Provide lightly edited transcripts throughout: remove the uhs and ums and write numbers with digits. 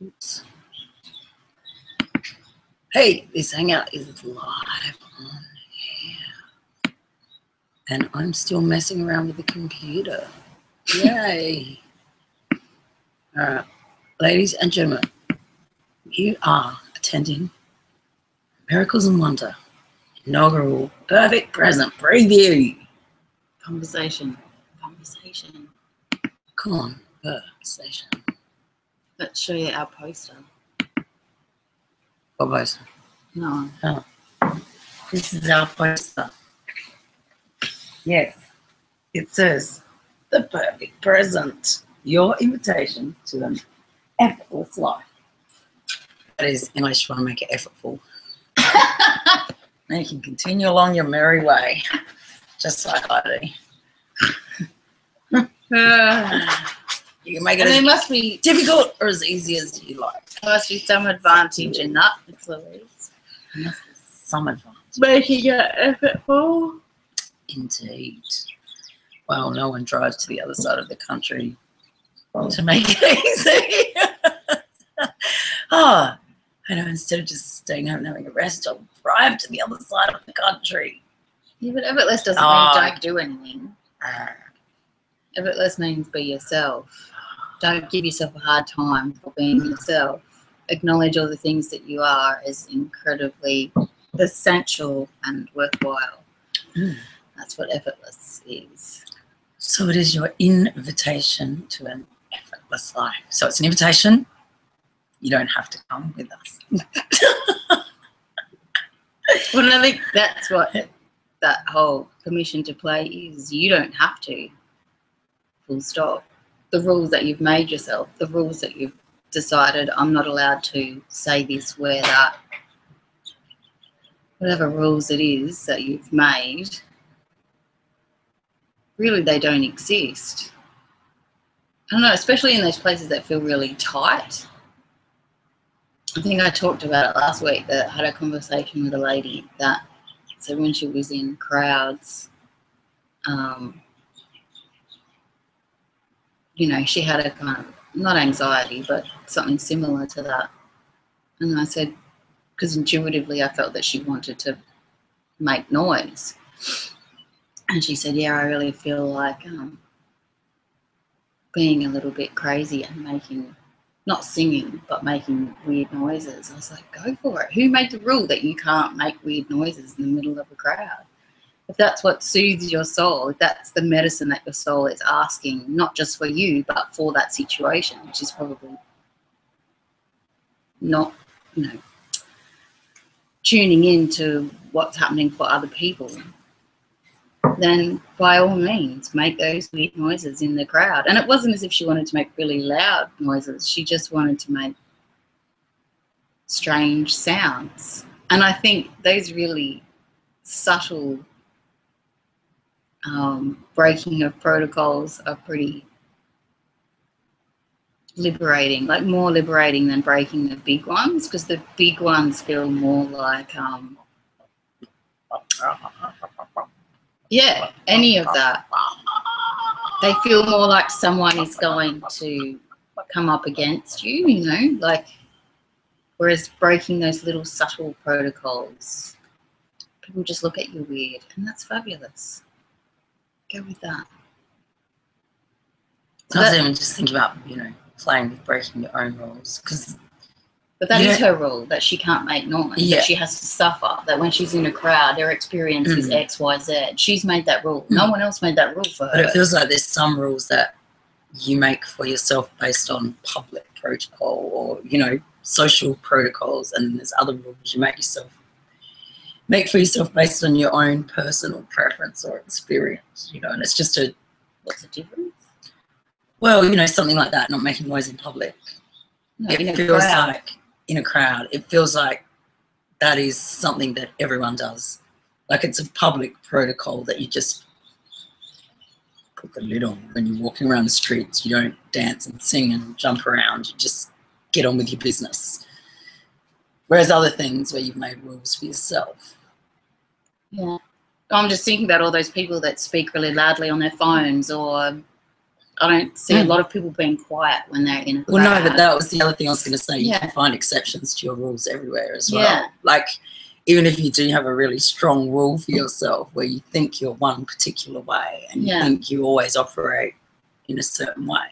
Oops. Hey, this hangout is live on here. And I'm still messing around with the computer. Yay. All right. Ladies and gentlemen, you are attending Miracles and Wonder inaugural Perfect Present preview. Conversation. Conversation. Let's show you our poster. What poster? No. Oh. This is our poster. Yes. It says, the perfect present. Your invitation to an effortless life. That is, unless you want to make it effortful. Now you can continue along your merry way. Just like I do. You can make it there must be difficult or as easy as you like. There must be some advantage in that, Miss Louise. There must be some advantage. Making it effortful. Indeed. Well, no one drives to the other side of the country to make it easy. Oh, I know, instead of just staying home and having a rest, I'll drive to the other side of the country. Yeah, but effortless doesn't mean don't do anything. Uh, Effortless means be yourself. Don't give yourself a hard time for being yourself. Acknowledge all the things that you are as incredibly essential and worthwhile. That's what effortless is. So it is your invitation to an effortless life. So it's an invitation. You don't have to come with us. Well, I think that's what that whole permission to play is. You don't have to. Full stop. The rules that you've made yourself, the rules that you've decided, I'm not allowed to say this, wear that, whatever rules it is that you've made, really they don't exist. I don't know, especially in those places that feel really tight. I think I talked about it last week, that I had a conversation with a lady that said when she was in crowds, you know, she had a kind of, not anxiety, but something similar to that. And I said, because intuitively I felt that she wanted to make noise. And she said, yeah, I really feel like being a little bit crazy and making, not singing, but making weird noises. I was like, go for it. Who made the rule that you can't make weird noises in the middle of a crowd? If that's what soothes your soul, if that's the medicine that your soul is asking, not just for you, but for that situation, which is probably not, you know, tuning into what's happening for other people, then by all means, make those weird noises in the crowd. And it wasn't as if she wanted to make really loud noises. She just wanted to make strange sounds. And I think those really subtle breaking of protocols are pretty liberating, like more liberating than breaking the big ones, because the big ones feel more like, yeah, any of that. They feel more like someone is going to come up against you, you know, like, whereas breaking those little subtle protocols, people just look at you weird, and that's fabulous. Go with that. So I was even just thinking about, you know, playing with breaking your own rules. But that is her rule, that she can't make noise, that she has to suffer, that when she's in a crowd, her experience is X, Y, Z. She's made that rule. No one else made that rule for her. But it feels like there's some rules that you make for yourself based on public protocol or, you know, social protocols, and there's other rules you make for yourself based on your own personal preference or experience, you know, and it's just a... What's the difference? Well, you know, something like that, not making noise in public. No, it feels like, in a crowd, it feels like that is something that everyone does. Like it's a public protocol that you just put the lid on when you're walking around the streets. You don't dance and sing and jump around. You just get on with your business. Whereas other things where you've made rules for yourself. Yeah. I'm just thinking about all those people that speak really loudly on their phones, or I don't see a lot of people being quiet when they're in a crowd. Well, no, but that was the other thing I was going to say. You Yeah. can find exceptions to your rules everywhere as well. Yeah. Like, even if you do have a really strong rule for yourself where you think you're one particular way and you think you always operate in a certain way,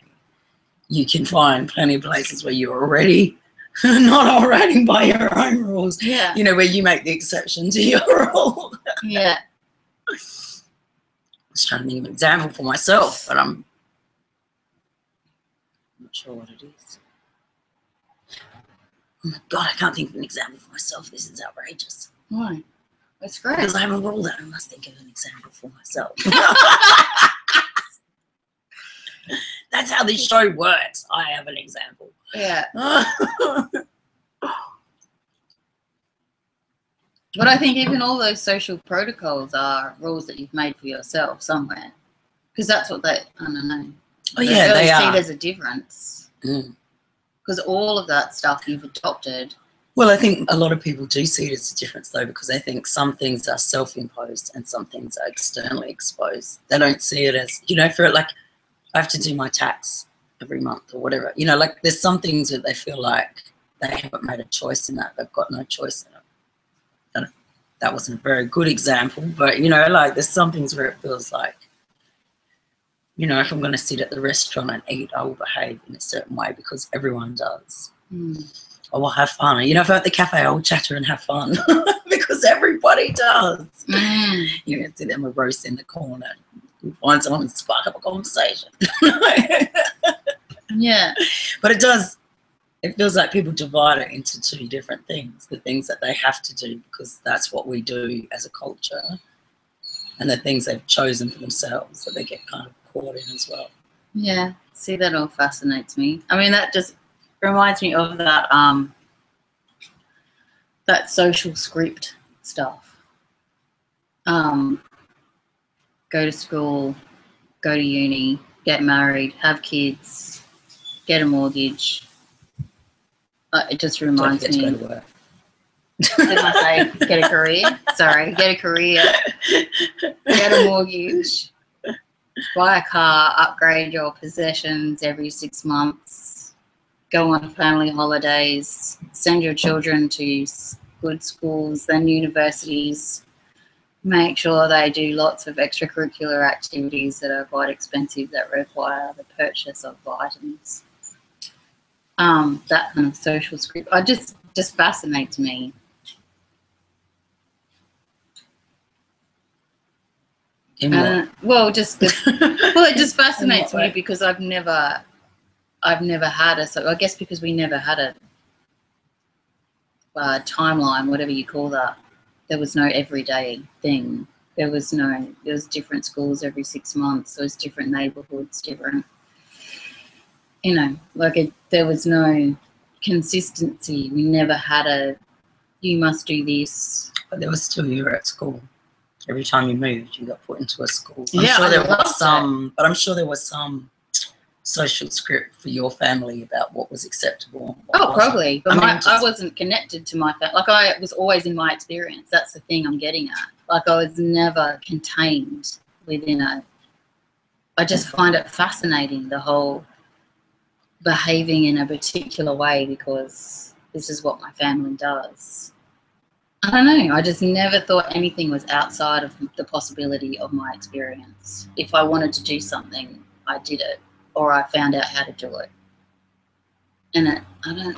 you can find plenty of places where you're already not operating by your own rules. Yeah. You know, where you make the exception to your rule. Yeah. I was trying to think of an example for myself, but I'm not sure what it is. Oh my God, I can't think of an example for myself. This is outrageous. Why? That's great. Because I have a rule that I must think of an example for myself. That's how this show works. I have an example. Yeah. But I think even all those social protocols are rules that you've made for yourself somewhere. Because that's what I don't know. Oh, yeah, they are. see there's a difference. Because all of that stuff you've adopted. Well, I think a lot of people do see it as a difference, though, because they think some things are self-imposed and some things are externally exposed. They don't see it as, you know, for like, I have to do my tax every month or whatever. You know, like there's some things that they feel like they haven't made a choice in that. They've got no choice in it. And that wasn't a very good example, but, you know, like there's some things where it feels like, you know, if I'm going to sit at the restaurant and eat, I will behave in a certain way because everyone does. I will have fun. You know, if I'm at the cafe, I will chatter and have fun because everybody does. You know, sit there and roast in the corner. You find someone and spark up a conversation. Yeah. But it does, it feels like people divide it into two different things. The things that they have to do because that's what we do as a culture, and the things they've chosen for themselves that they get kind of caught in as well. Yeah. See, that all fascinates me. I mean, that just reminds me of that that social script stuff. Go to school, go to uni, get married, have kids, get a mortgage. It just reminds me. To go to work. Did I say get a career? Sorry, get a career, get a mortgage, buy a car, upgrade your possessions every 6 months, go on family holidays, send your children to good schools, then universities, make sure they do lots of extracurricular activities that are quite expensive that require the purchase of items. That kind of social script. Just fascinates me. Well, it just fascinates me because I've never had I guess because we never had a timeline, whatever you call that. There was no everyday thing. There was different schools every 6 months. There was different neighborhoods, different, you know, like there was no consistency. We never had you must do this. But there was still, you were at school. Every time you moved, you got put into a school. I'm sure there was some social script for your family about what was acceptable. Probably. But I wasn't connected to my family. Like I was always in my experience. That's the thing I'm getting at. Like I was never contained within I just find it fascinating, the whole behaving in a particular way because this is what my family does. I don't know. I just never thought anything was outside of the possibility of my experience. If I wanted to do something, I did it, or I found out how to do it. And I'm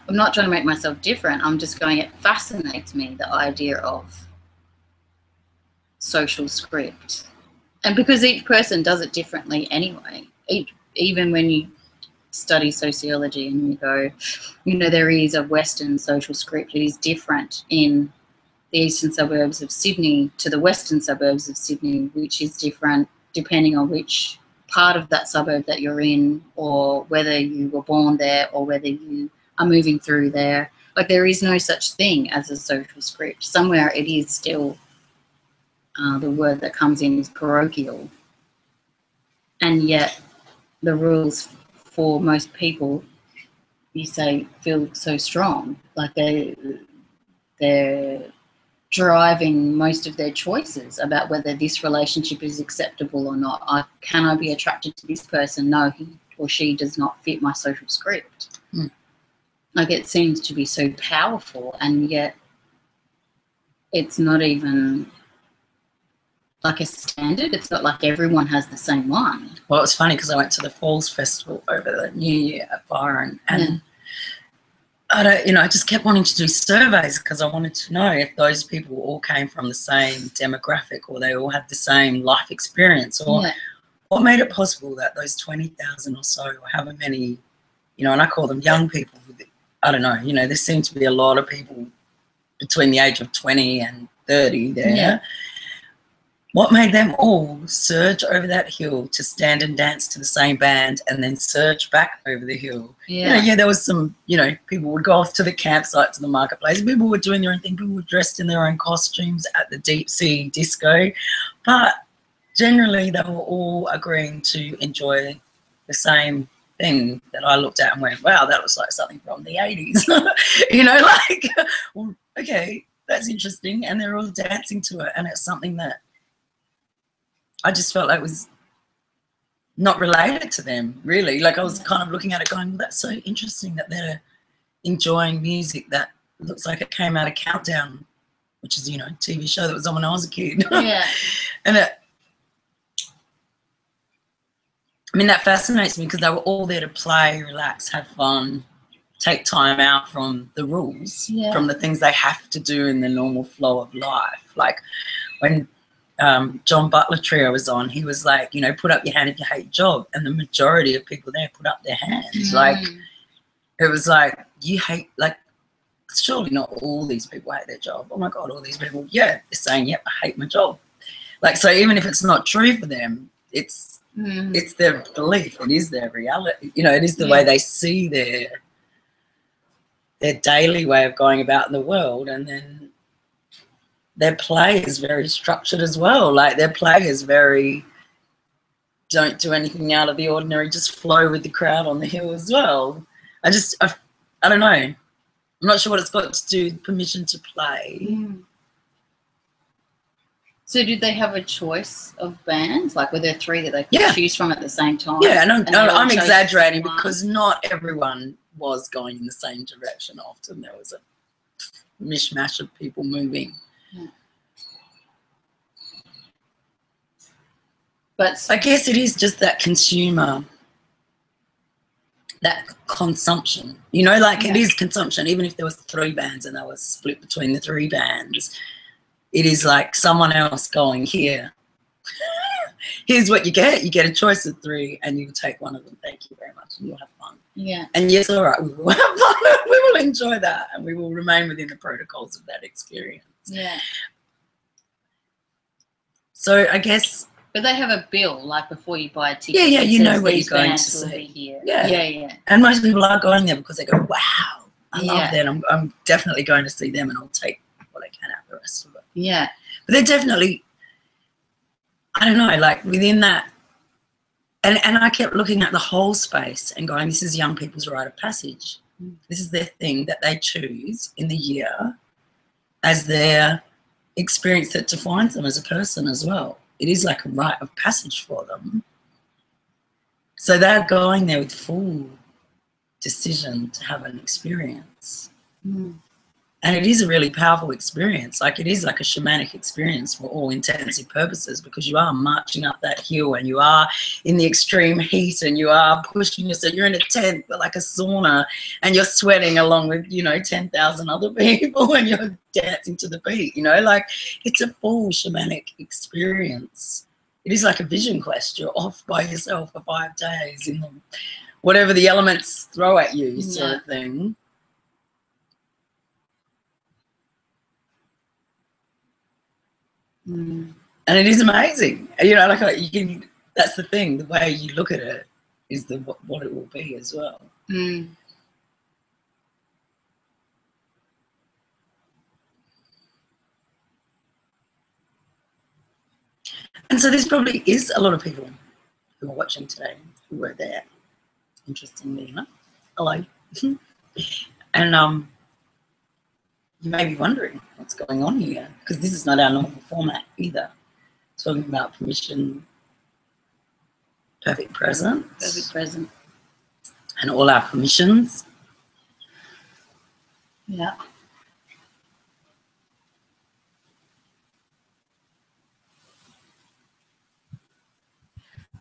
not trying to make myself different. I'm just going, it fascinates me, the idea of social script. And because each person does it differently anyway, even when you study sociology and you go, you know, there is a Western social script. It is different in the eastern suburbs of Sydney to the western suburbs of Sydney, which is different depending on which part of that suburb that you're in, or whether you were born there or whether you are moving through there. Like there is no such thing as a social script. Somewhere it is still, the word that comes in is parochial. And yet the rules for most people, you say, feel so strong. Like they're driving most of their choices about whether this relationship is acceptable or not. Can I be attracted to this person? No, he or she does not fit my social script. Mm. Like, it seems to be so powerful, and yet it's not even like a standard. It's not like everyone has the same one. Well, it's funny because I went to the Falls Festival over the New Year at Byron, and I just kept wanting to do surveys because I wanted to know if those people all came from the same demographic, or they all had the same life experience, or what made it possible that those 20,000 or so, or however many, and I call them young people. I don't know, there seem to be a lot of people between the age of 20 and 30 there. Yeah. What made them all surge over that hill to stand and dance to the same band and then surge back over the hill? Yeah. There was some, people would go off to the campsite, to the marketplace. People were doing their own thing. People were dressed in their own costumes at the deep sea disco. But generally, they were all agreeing to enjoy the same thing that I looked at and went, wow, that looks like something from the 80s. Well, okay, that's interesting. And they're all dancing to it. And it's something that I just felt like was not related to them, really. Like, I was kind of looking at it going, well, that's so interesting that they're enjoying music that looks like it came out of Countdown, which is, a TV show that was on when I was a kid. Yeah. And that fascinates me because they were all there to play, relax, have fun, take time out from the rules, from the things they have to do in the normal flow of life. Like when John Butler Trio was on, he was like, put up your hand if you hate your job. And the majority of people there put up their hands. Like, it was like, you hate, like, surely not all these people hate their job. Oh my God, all these people, they're saying, yep, I hate my job. Like, so even if it's not true for them, it's their belief. It is their reality. It is the way they see their daily way of going about in the world. And then their play is very structured as well. Like, their play is very, don't do anything out of the ordinary, just flow with the crowd on the hill as well. I don't know. I'm not sure what it's got to do with permission to play. So did they have a choice of bands? Like, were there three that they could choose from at the same time? Yeah, and I'm exaggerating because not everyone was going in the same direction. Often there was a mishmash of people moving. But I guess it is just that consumer, that consumption, it is consumption. Even if there was 3 bands and they were split between the 3 bands, it is like someone else going, here, here's what you get. You get a choice of 3 and you take one of them. Thank you very much. And you'll have fun. Yeah. And yes, all right, we will have fun. We will enjoy that and we will remain within the protocols of that experience. Yeah. So I guess... But they have a bill, like, before you buy a ticket. Yeah, you know what you're going to see. Here. Yeah. And most people are going there because they go, wow, I love that. I'm definitely going to see them and I'll take what I can out of the rest of it. Yeah. But they're definitely, I don't know, like, within that, and I kept looking at the whole space and going, this is young people's rite of passage. This is their thing that they choose in the year as their experience that defines them as a person as well. It is like a rite of passage for them. So they're going there with full decision to have an experience. And it is a really powerful experience. Like, it is like a shamanic experience for all intents and purposes, because you are marching up that hill and you are in the extreme heat and you are pushing yourself. You're in a tent, but like a sauna, and you're sweating along with, 10,000 other people and you're dancing to the beat, like, it's a full shamanic experience. It is like a vision quest. You're off by yourself for 5 days in whatever the elements throw at you, sort of thing. And it is amazing, like you can. That's the thing. The way you look at it is what it will be as well. And so there's probably is a lot of people who are watching today who were there. Interestingly enough, hello. And You may be wondering what's going on here, because this is not our normal format either. Talking about permission, perfect present, and all our permissions. Yeah.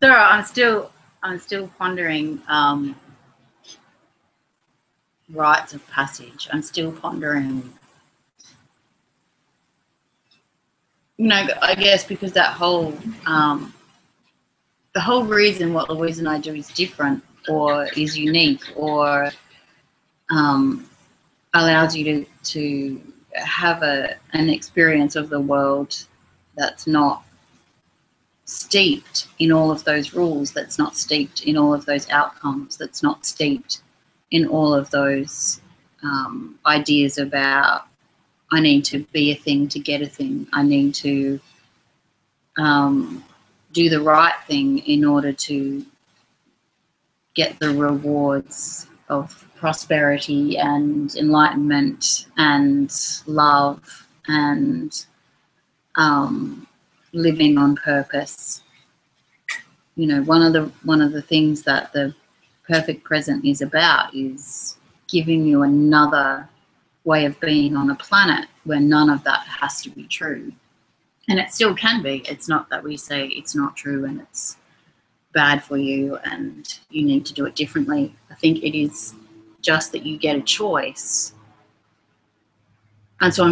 So I'm still pondering rites of passage. I'm still pondering, you know, I guess because that whole the whole reason what Louise and I do is different or is unique or allows you to have an experience of the world that's not steeped in all of those rules, that's not steeped in all of those outcomes, that's not steeped in all of those ideas about I need to be a thing to get a thing. I need to do the right thing in order to get the rewards of prosperity and enlightenment and love and living on purpose. You know, one of the things that the perfect present is about is giving you another way of being on a planet where none of that has to be true. And it still can be. It's not that we say it's not true and it's bad for you and you need to do it differently. I think it is just that you get a choice. And so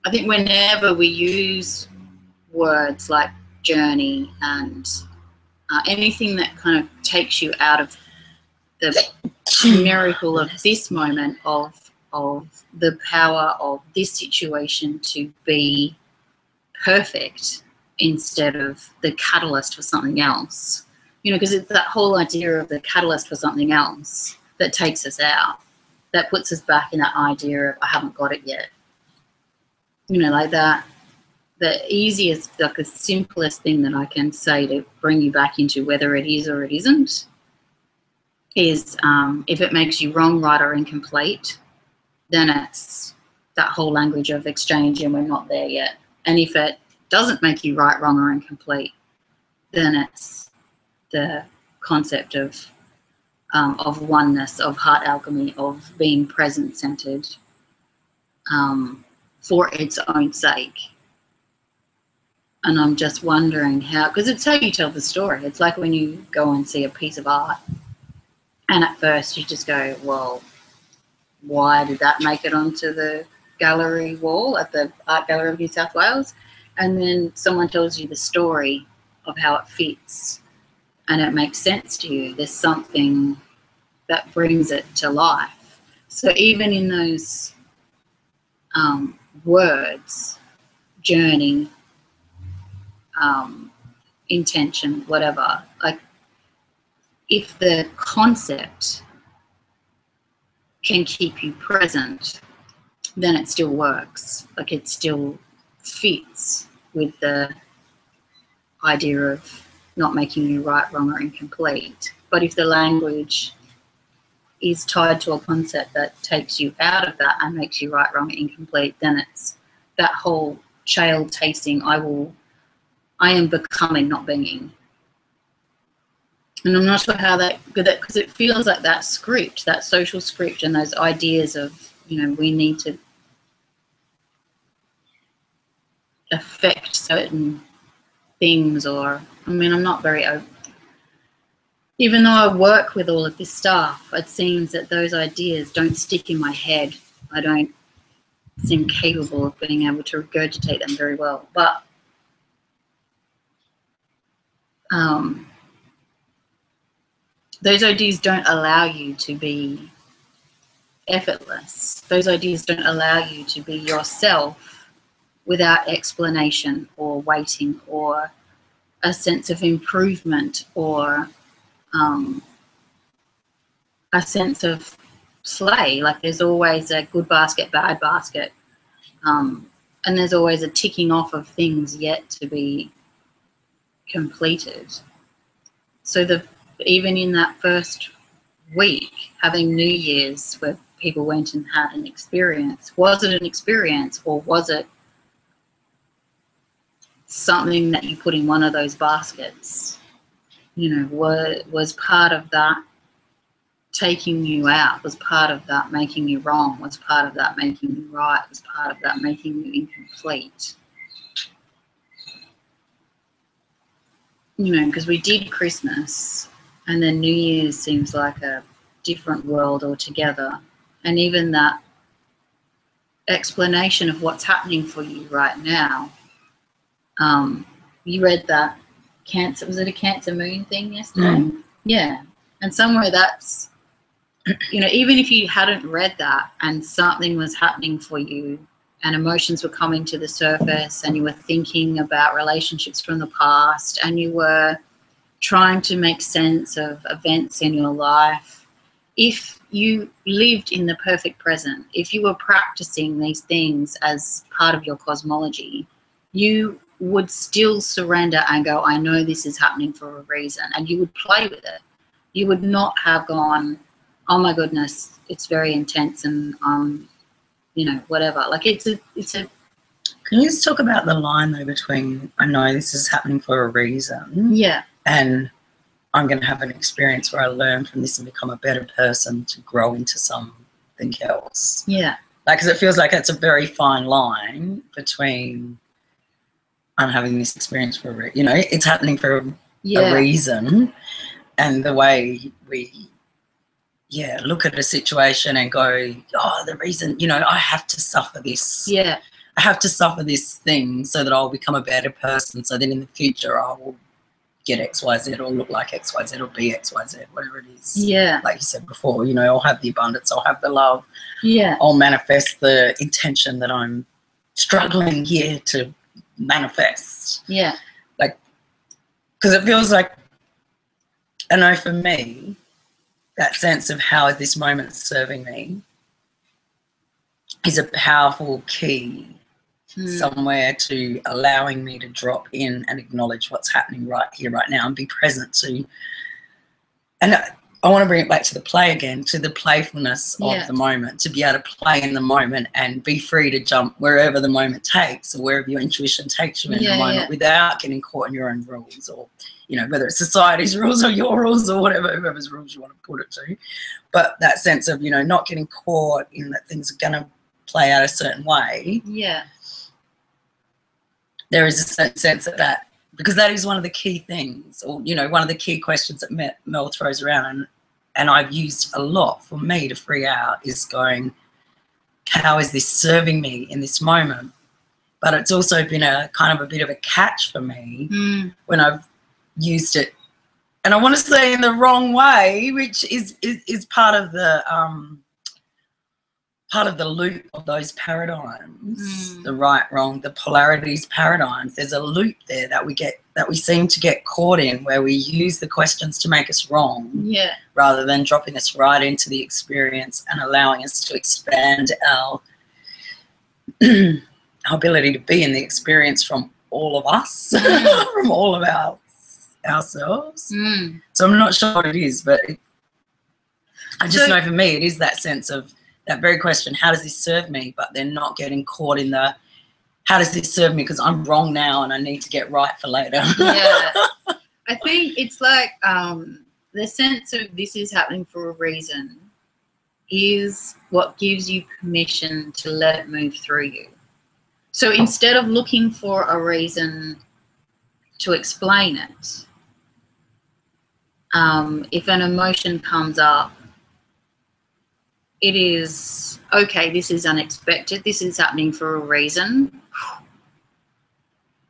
I think whenever we use words like journey and anything that kind of takes you out of the miracle of this moment of the power of this situation to be perfect instead of the catalyst for something else, you know, because it's that whole idea of the catalyst for something else that takes us out, that puts us back in that idea of I haven't got it yet, you know, like that. The easiest, like the simplest thing that I can say to bring you back into whether it is or it isn't is if it makes you wrong, right, or incomplete, then it's that whole language of exchange and we're not there yet. And if it doesn't make you right, wrong, or incomplete, then it's the concept of oneness, of heart alchemy, of being present-centered for its own sake. And I'm just wondering how, because it's how you tell the story. It's like when you go and see a piece of art and at first you just go, well, why did that make it onto the gallery wall at the Art Gallery of New South Wales? And then someone tells you the story of how it fits and it makes sense to you. There's something that brings it to life. So even in those words, journey, intention, whatever, like if the concept can keep you present, then it still works. Like it still fits with the idea of not making you right, wrong, or incomplete. But if the language is tied to a concept that takes you out of that and makes you right, wrong, incomplete, then it's that whole child tasting, I am becoming, not being. And I'm not sure how that, because it feels like that script, that social script and those ideas of, you know, we need to affect certain things, or, I mean, I'm not very open. Even though I work with all of this stuff, it seems that those ideas don't stick in my head. I don't seem capable of being able to regurgitate them very well. But those ideas don't allow you to be effortless. Those ideas don't allow you to be yourself without explanation or waiting or a sense of improvement or a sense of play. Like there's always a good basket, bad basket, and there's always a ticking off of things yet to be completed. So even in that first week, having New Year's where people went and had an experience. Was it an experience, or was it something that you put in one of those baskets? You know, was part of that taking you out? Was part of that making you wrong? Was part of that making you right? Was part of that making you incomplete? You know, because we did Christmas, and then New Year's seems like a different world altogether. And even that explanation of what's happening for you right now, you read that Cancer, was it a Cancer moon thing yesterday? Yeah. And somewhere that's, you know, even if you hadn't read that and something was happening for you and emotions were coming to the surface and you were thinking about relationships from the past and you were trying to make sense of events in your life, if you lived in the perfect present, if you were practicing these things as part of your cosmology, you would still surrender and go, I know this is happening for a reason, and you would play with it. You would not have gone, oh my goodness, it's very intense and you know, whatever. Like it's a Can you just talk about the line though between I know this is happening for a reason, yeah, and I'm going to have an experience where I learn from this and become a better person to grow into something else. yeah, Like, because it feels like it's a very fine line between I'm having this experience for a you know, it's happening for a reason, and the way we look at a situation and go, oh, the reason, you know, I have to suffer this. Yeah. I have to suffer this thing so that I'll become a better person, so then in the future I will get XYZ or look like XYZ or be XYZ, whatever it is. Yeah. Like you said before, you know, I'll have the abundance, I'll have the love. Yeah. I'll manifest the intention that I'm struggling here to manifest. Yeah. Like, because it feels like, I know for me, that sense of how is this moment serving me is a powerful key somewhere to allowing me to drop in and acknowledge what's happening right here, right now, and be present to. And I want to bring it back to the play again, to the playfulness of the moment, to be able to play in the moment and be free to jump wherever the moment takes or wherever your intuition takes you in the moment without getting caught in your own rules, or, you know, whether it's society's rules or your rules or whatever, whoever's rules you want to put it to. But that sense of, you know, not getting caught in that things are going to play out a certain way. Yeah. There is a sense of that, because that is one of the key things, or, you know, one of the key questions that Mel throws around and I've used a lot for me to free out is going, how is this serving me in this moment? But it's also been a kind of a bit of a catch for me when I've used it, and I want to say in the wrong way, which is part of the loop of those paradigms, the right, wrong, the polarities paradigms. There's a loop there that we seem to get caught in, where we use the questions to make us wrong, rather than dropping us right into the experience and allowing us to expand our ability to be in the experience from all of us, from all of ourselves. So I'm not sure what it is, but I just know for me it is that sense of that very question, how does this serve me? But then not getting caught in the, how does this serve me because I'm wrong now and I need to get right for later. Yeah. I think it's like the sense of this is happening for a reason is what gives you permission to let it move through you. So instead of looking for a reason to explain it, if an emotion comes up, it is, okay, this is unexpected, this is happening for a reason.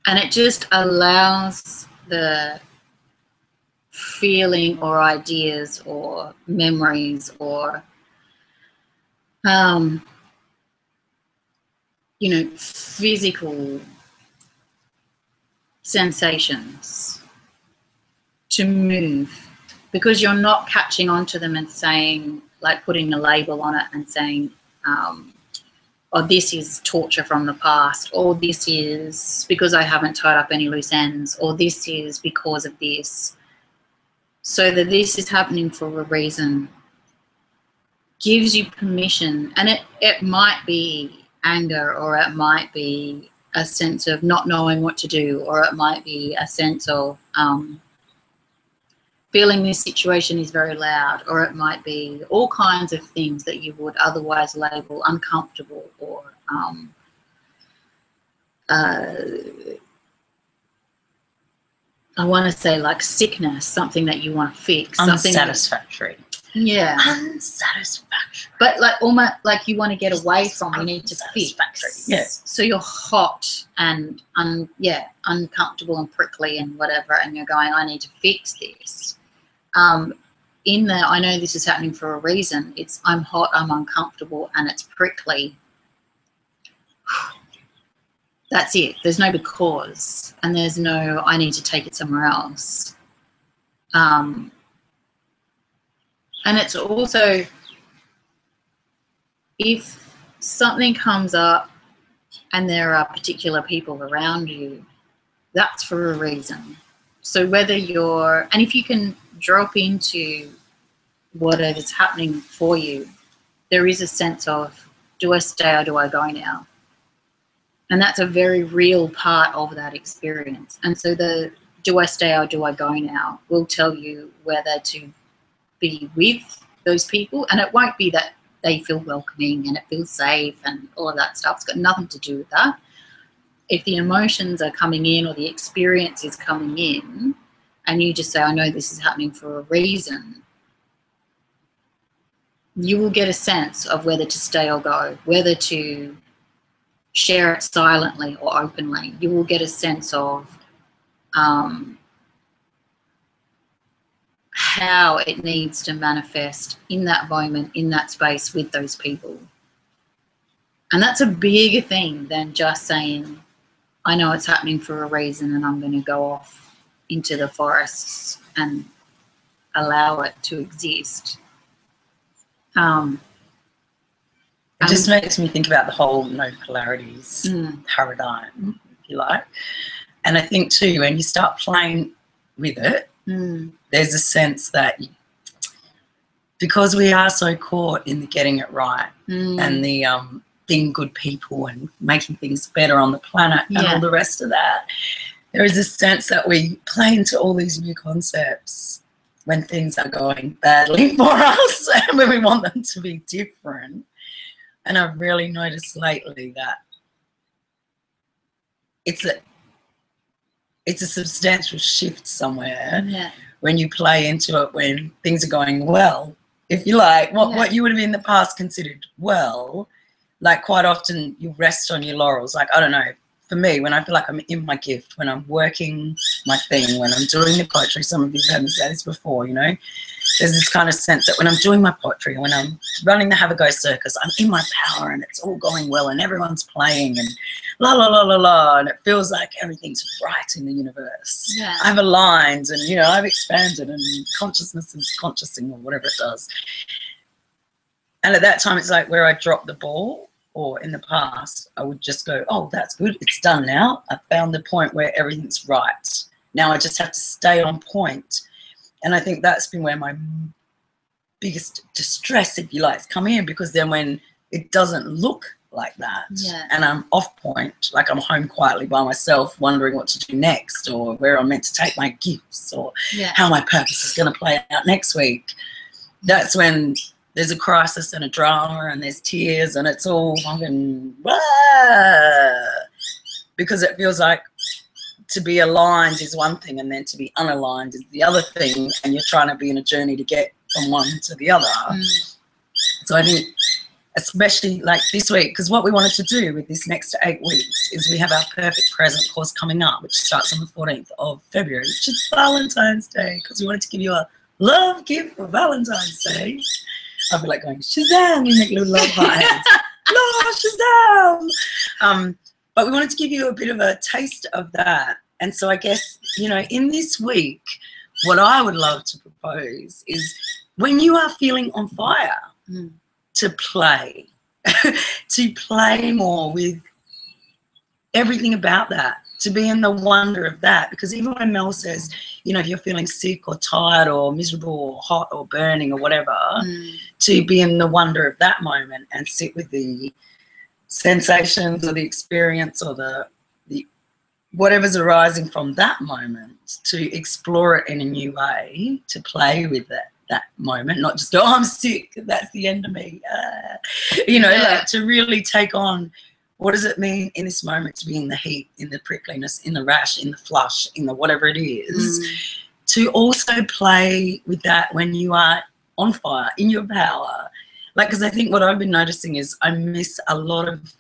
And it just allows the feeling or ideas or memories or, you know, physical sensations to move, because you're not catching onto them and saying, like putting a label on it and saying, oh, this is torture from the past, or this is because I haven't tied up any loose ends, or this is because of this. So that this is happening for a reason gives you permission, and it might be anger, or it might be a sense of not knowing what to do, or it might be a sense of feeling this situation is very loud, or it might be all kinds of things that you would otherwise label uncomfortable, or I want to say like sickness, something that you want to fix, something unsatisfactory. Yeah, unsatisfactory. But like almost like you want to get away from, you need to fix. Yeah. So you're hot and uncomfortable and prickly and whatever, and you're going, I need to fix this. In there, I know this is happening for a reason. It's I'm hot, I'm uncomfortable, and it's prickly. That's it. There's no because, and there's no I need to take it somewhere else. And it's also, if something comes up and there are particular people around you, that's for a reason. So whether you're, and if you can drop into whatever's happening for you, there is a sense of, do I stay or do I go now? And that's a very real part of that experience. And so the do I stay or do I go now will tell you whether to be with those people. And it won't be that they feel welcoming and it feels safe and all of that stuff. It's got nothing to do with that. If the emotions are coming in or the experience is coming in and you just say, I know this is happening for a reason, you will get a sense of whether to stay or go, whether to share it silently or openly. You will get a sense of how it needs to manifest in that moment, in that space with those people. And that's a bigger thing than just saying, I know it's happening for a reason and I'm going to go off into the forests and allow it to exist. It just makes me think about the whole no polarities paradigm, if you like. And I think too, when you start playing with it, there's a sense that because we are so caught in the getting it right and the being good people and making things better on the planet and all the rest of that, there is a sense that we play into all these new concepts when things are going badly for us and when we want them to be different. And I've really noticed lately that it's a substantial shift somewhere when you play into it when things are going well. If you like, what you would have in the past considered well, like quite often you rest on your laurels. Like, I don't know, for me, when I feel like I'm in my gift, when I'm working my thing, when I'm doing the poetry, some of you have heard me say this before, you know, there's this kind of sense that when I'm doing my poetry, when I'm running the Have a Go circus, I'm in my power and it's all going well and everyone's playing and la la la la la, and it feels like everything's right in the universe. Yeah. I've aligned and, you know, I've expanded and consciousness is consciousing or whatever it does. And at that time, it's like where I drop the ball, or in the past, I would just go, oh, that's good, it's done now. I found the point where everything's right. Now I just have to stay on point. And I think that's been where my biggest distress, if you like, has come in, because then when it doesn't look like that and I'm off point, like I'm home quietly by myself wondering what to do next or where I'm meant to take my gifts or how my purpose is going to play out next week, that's when there's a crisis and a drama and there's tears and it's all fucking because it feels like to be aligned is one thing and then to be unaligned is the other thing, and you're trying to be in a journey to get from one to the other. So I think especially like this week, because what we wanted to do with this next 8 weeks is we have our Perfect Present course coming up, which starts on the 14th of February, which is Valentine's Day, because we wanted to give you a love gift for Valentine's Day. I feel like going, Shazam, we make little love hearts. Love, Shazam! But we wanted to give you a bit of a taste of that. And so I guess, you know, in this week, what I would love to propose is when you are feeling on fire, to play, to play more with everything about that, to be in the wonder of that. Because even when Mel says, you know, if you're feeling sick or tired or miserable or hot or burning or whatever, to be in the wonder of that moment and sit with the sensations or the experience or the whatever's arising from that moment, to explore it in a new way, to play with that moment, not just go, oh, I'm sick, that's the end of me. You know, like to really take on, what does it mean in this moment to be in the heat, in the prickliness, in the rash, in the flush, in the whatever it is, to also play with that when you are on fire, in your power. Like, because I think what I've been noticing is I miss a lot of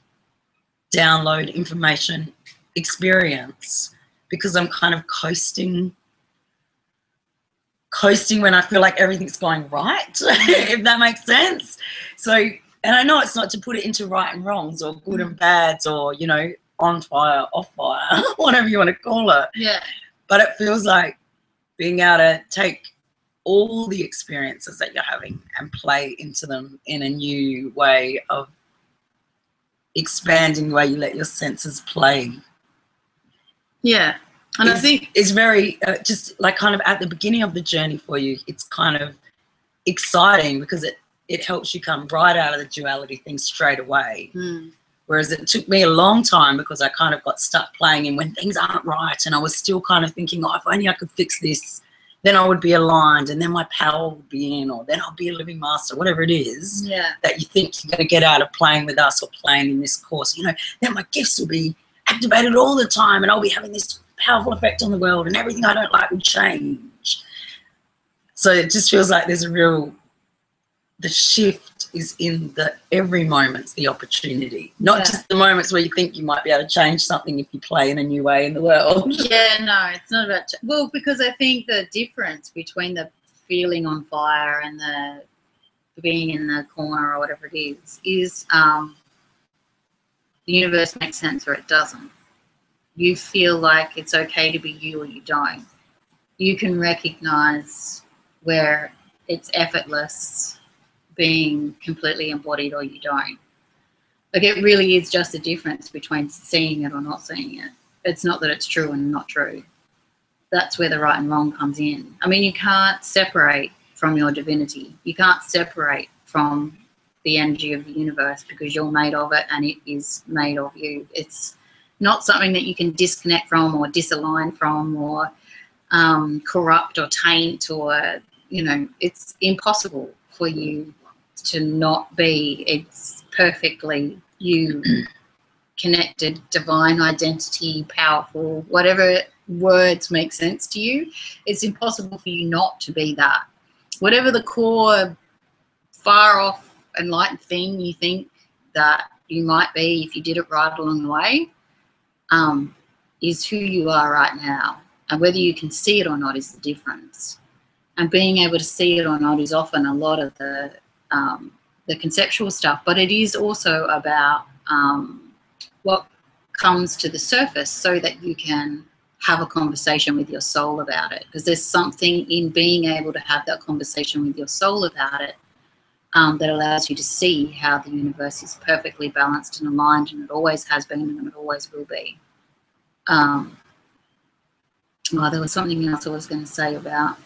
download information experience because I'm kind of coasting when I feel like everything's going right, if that makes sense. So, and I know it's not to put it into right and wrongs or good and bads or, you know, on fire, off fire, whatever you want to call it. Yeah. But it feels like being able to take all the experiences that you're having and play into them in a new way of expanding the way you let your senses play. Yeah. And I think it's very just like kind of at the beginning of the journey for you, it's kind of exciting because it helps you come right out of the duality thing straight away. Whereas it took me a long time because I kind of got stuck playing in when things aren't right, and I was still kind of thinking, oh, if only I could fix this, then I would be aligned, and then my power would be in, or then I'll be a living master, whatever it is that you think you're going to get out of playing with us or playing in this course. You know, then my gifts will be activated all the time and I'll be having this powerful effect on the world and everything I don't like will change. So it just feels like there's the shift is in the every moment's the opportunity, not just the moments where you think you might be able to change something if you play in a new way in the world. Yeah, no, it's not about, well, because I think the difference between the feeling on fire and the being in the corner or whatever it is the universe makes sense or it doesn't. You feel like it's okay to be you or you don't. You can recognize where it's effortless being completely embodied or you don't. Like, it really is just a difference between seeing it or not seeing it. It's not that it's true and not true. That's where the right and wrong comes in. I mean, you can't separate from your divinity. You can't separate from the energy of the universe because you're made of it and it is made of you. It's not something that you can disconnect from or disalign from or corrupt or taint or, you know, it's impossible for you to not be. It's perfectly you, connected, divine identity, powerful, whatever words make sense to you. It's impossible for you not to be that. Whatever the core far off enlightened thing you think that you might be if you did it right along the way, is who you are right now. And whether you can see it or not is the difference. And being able to see it or not is often a lot of the conceptual stuff, but it is also about what comes to the surface so that you can have a conversation with your soul about it. Because there's something in being able to have that conversation with your soul about it that allows you to see how the universe is perfectly balanced and aligned, and it always has been and it always will be. There was something else I was going to say about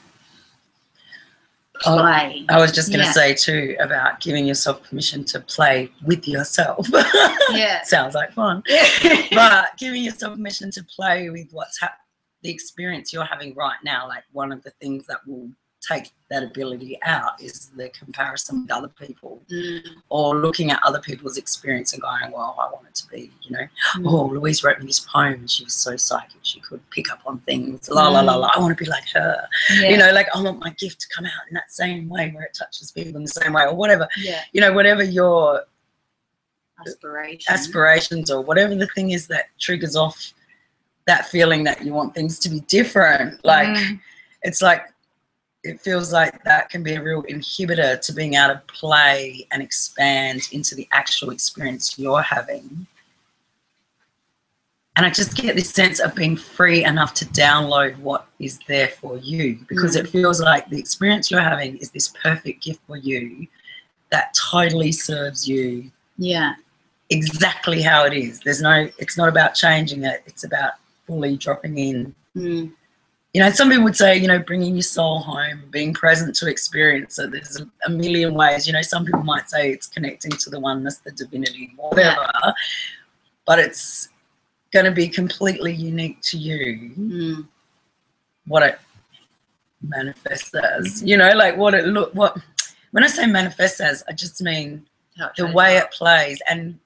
play. I was just going to say too about giving yourself permission to play with yourself. Yeah. Sounds like fun. But giving yourself permission to play with the experience you're having right now. Like, one of the things that will take that ability out is the comparison with other people, or looking at other people's experience and going, well, I want it to be, you know, oh, Louise wrote me this poem and she was so psychic, she could pick up on things, la la la la, I want to be like her. You know, like, I want my gift to come out in that same way where it touches people in the same way, or whatever. You know, whatever your aspirations or whatever the thing is that triggers off that feeling that you want things to be different. Like, it's like, it feels like that can be a real inhibitor to being able to play and expand into the actual experience you're having. And I just get this sense of being free enough to download what is there for you, because it feels like the experience you're having is this perfect gift for you that totally serves you. Yeah. Exactly how it is. It's not about changing it. It's about fully dropping in you know, some people would say, you know, bringing your soul home, being present to experience. So there's a million ways. You know, some people might say it's connecting to the oneness, the divinity, whatever. Yeah. But it's going to be completely unique to you. What it manifests as. You know, like what it look. What when I say manifest as, I just mean the way it plays. And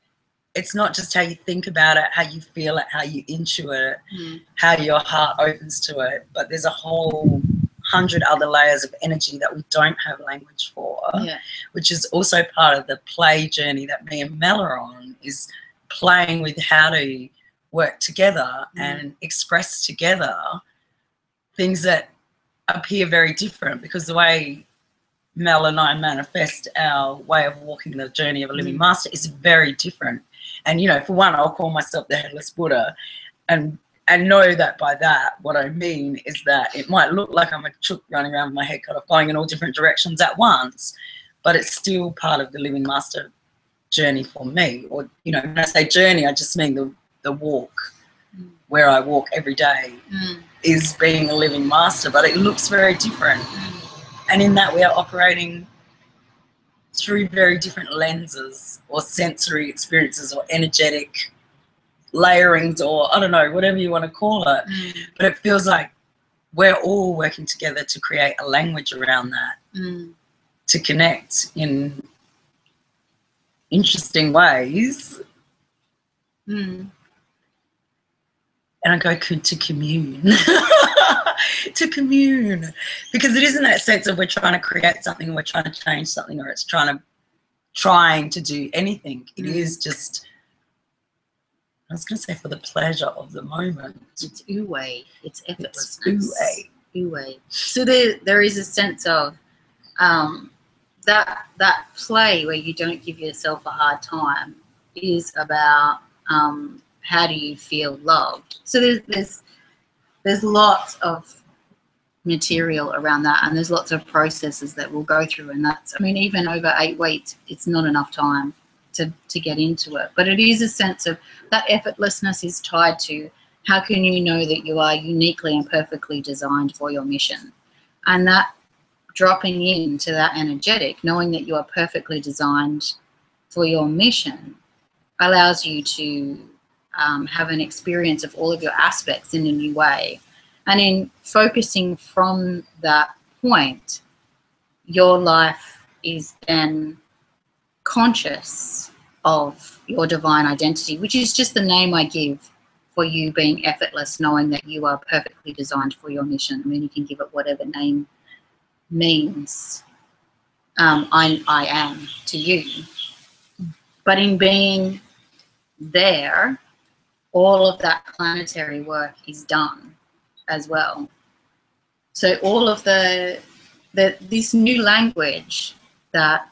it's not just how you think about it, how you feel it, how you intuit it, how your heart opens to it, but there's a whole 100 other layers of energy that we don't have language for, which is also part of the play journey that me and Mel are on, is playing with how to work together and express together things that appear very different, because the way Mel and I manifest our way of walking the journey of a living master is very different. And, you know, for one, I'll call myself the Headless Buddha, and know that by that, what I mean is that it might look like I'm a chook running around with my head cut off, going in all different directions at once, but it's still part of the living master journey for me. Or, you know, when I say journey, I just mean the walk, where I walk every day is being a living master, but it looks very different. And in that, we are operating through very different lenses or sensory experiences or energetic layerings, or I don't know, whatever you want to call it. But it feels like we're all working together to create a language around that, to connect in interesting ways. And I go to commune. To commune, because it isn't that sense of we're trying to create something, or we're trying to change something, or it's trying to do anything. It is just, I was going to say, for the pleasure of the moment. It's wu-wei. It's effortless. It's wu-wei. So there is a sense of that play where you don't give yourself a hard time is about how do you feel loved. So there's lots of material around that, and there's lots of processes that we'll go through, and that's, I mean, even over 8 weeks, it's not enough time to get into it. But it is a sense of that effortlessness is tied to how can you know that you are uniquely and perfectly designed for your mission, and that dropping into that energetic, knowing that you are perfectly designed for your mission, allows you to have an experience of all of your aspects in a new way. And in focusing from that point, your life is then conscious of your divine identity, which is just the name I give for you being effortless, knowing that you are perfectly designed for your mission. I mean, you can give it whatever name means I am to you. But in being there, all of that planetary work is done as well. So all of this new language that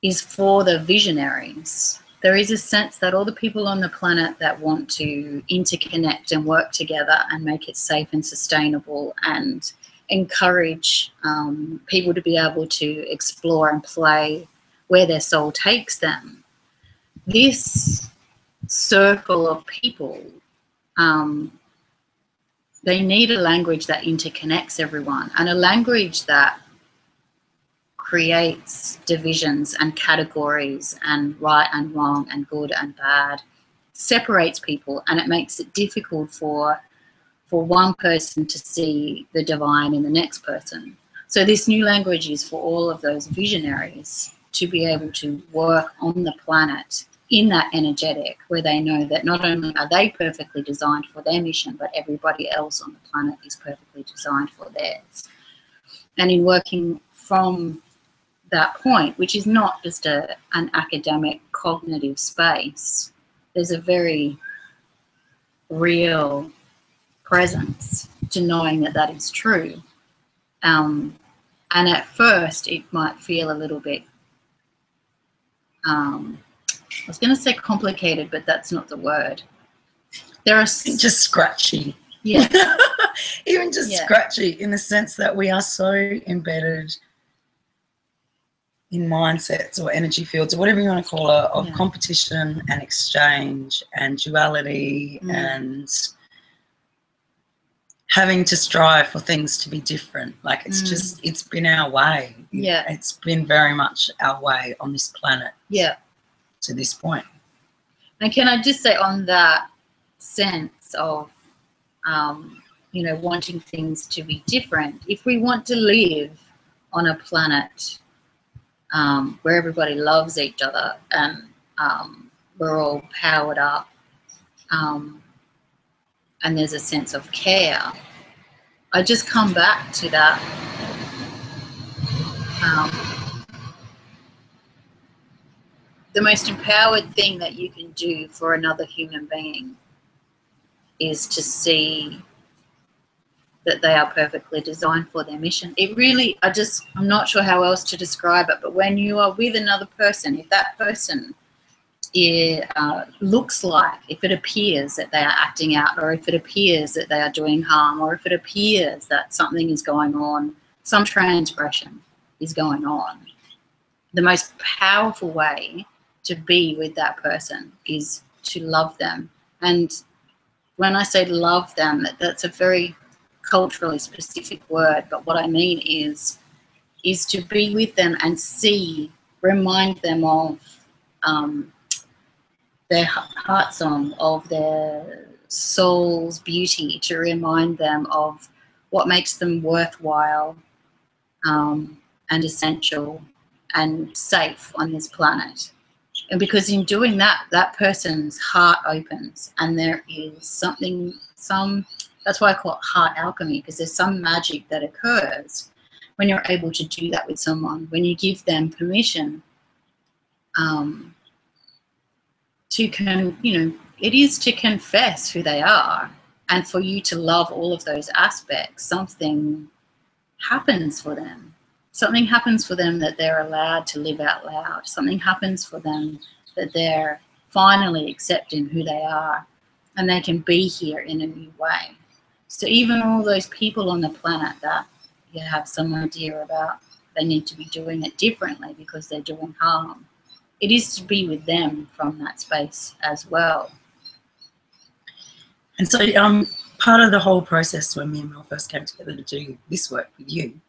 is for the visionaries, there is a sense that all the people on the planet that want to interconnect and work together and make it safe and sustainable and encourage people to be able to explore and play where their soul takes them, this circle of people, they need a language that interconnects everyone, and a language that creates divisions and categories and right and wrong and good and bad, separates people, and it makes it difficult for one person to see the divine in the next person. So this new language is for all of those visionaries to be able to work on the planet in that energetic, where they know that not only are they perfectly designed for their mission, but everybody else on the planet is perfectly designed for theirs. And in working from that point, which is not just an academic cognitive space, there's a very real presence to knowing that that is true. And at first it might feel a little bit, I was going to say complicated, but that's not the word. There are just scratchy. Yeah. Even just scratchy, in the sense that we are so embedded in mindsets or energy fields or whatever you want to call it, of competition and exchange and duality and having to strive for things to be different. Like it's just, it's been our way. Yeah. It's been very much our way on this planet. Yeah. To this point. And can I just say on that sense of, you know, wanting things to be different, if we want to live on a planet where everybody loves each other and we're all powered up and there's a sense of care, I just come back to that the most empowered thing that you can do for another human being is to see that they are perfectly designed for their mission. It really, I'm not sure how else to describe it, but when you are with another person, if that person looks like, if it appears that they are acting out, or if it appears that they are doing harm, or if it appears that something is going on, some transgression is going on, the most powerful way to be with that person is to love them. And when I say love them, that's a very culturally specific word, but what I mean is to be with them and remind them of their heart song, of their soul's beauty, to remind them of what makes them worthwhile and essential and safe on this planet. And because in doing that, that person's heart opens, and there is something, that's why I call it heart alchemy, because there's some magic that occurs when you're able to do that with someone, when you give them permission it is to confess who they are, and for you to love all of those aspects. Something happens for them. Something happens for them that they're allowed to live out loud. Something happens for them that they're finally accepting who they are, and they can be here in a new way. So even all those people on the planet that you have some idea about, they need to be doing it differently because they're doing harm, it is to be with them from that space as well. And so part of the whole process when me and Mel first came together to do this work with you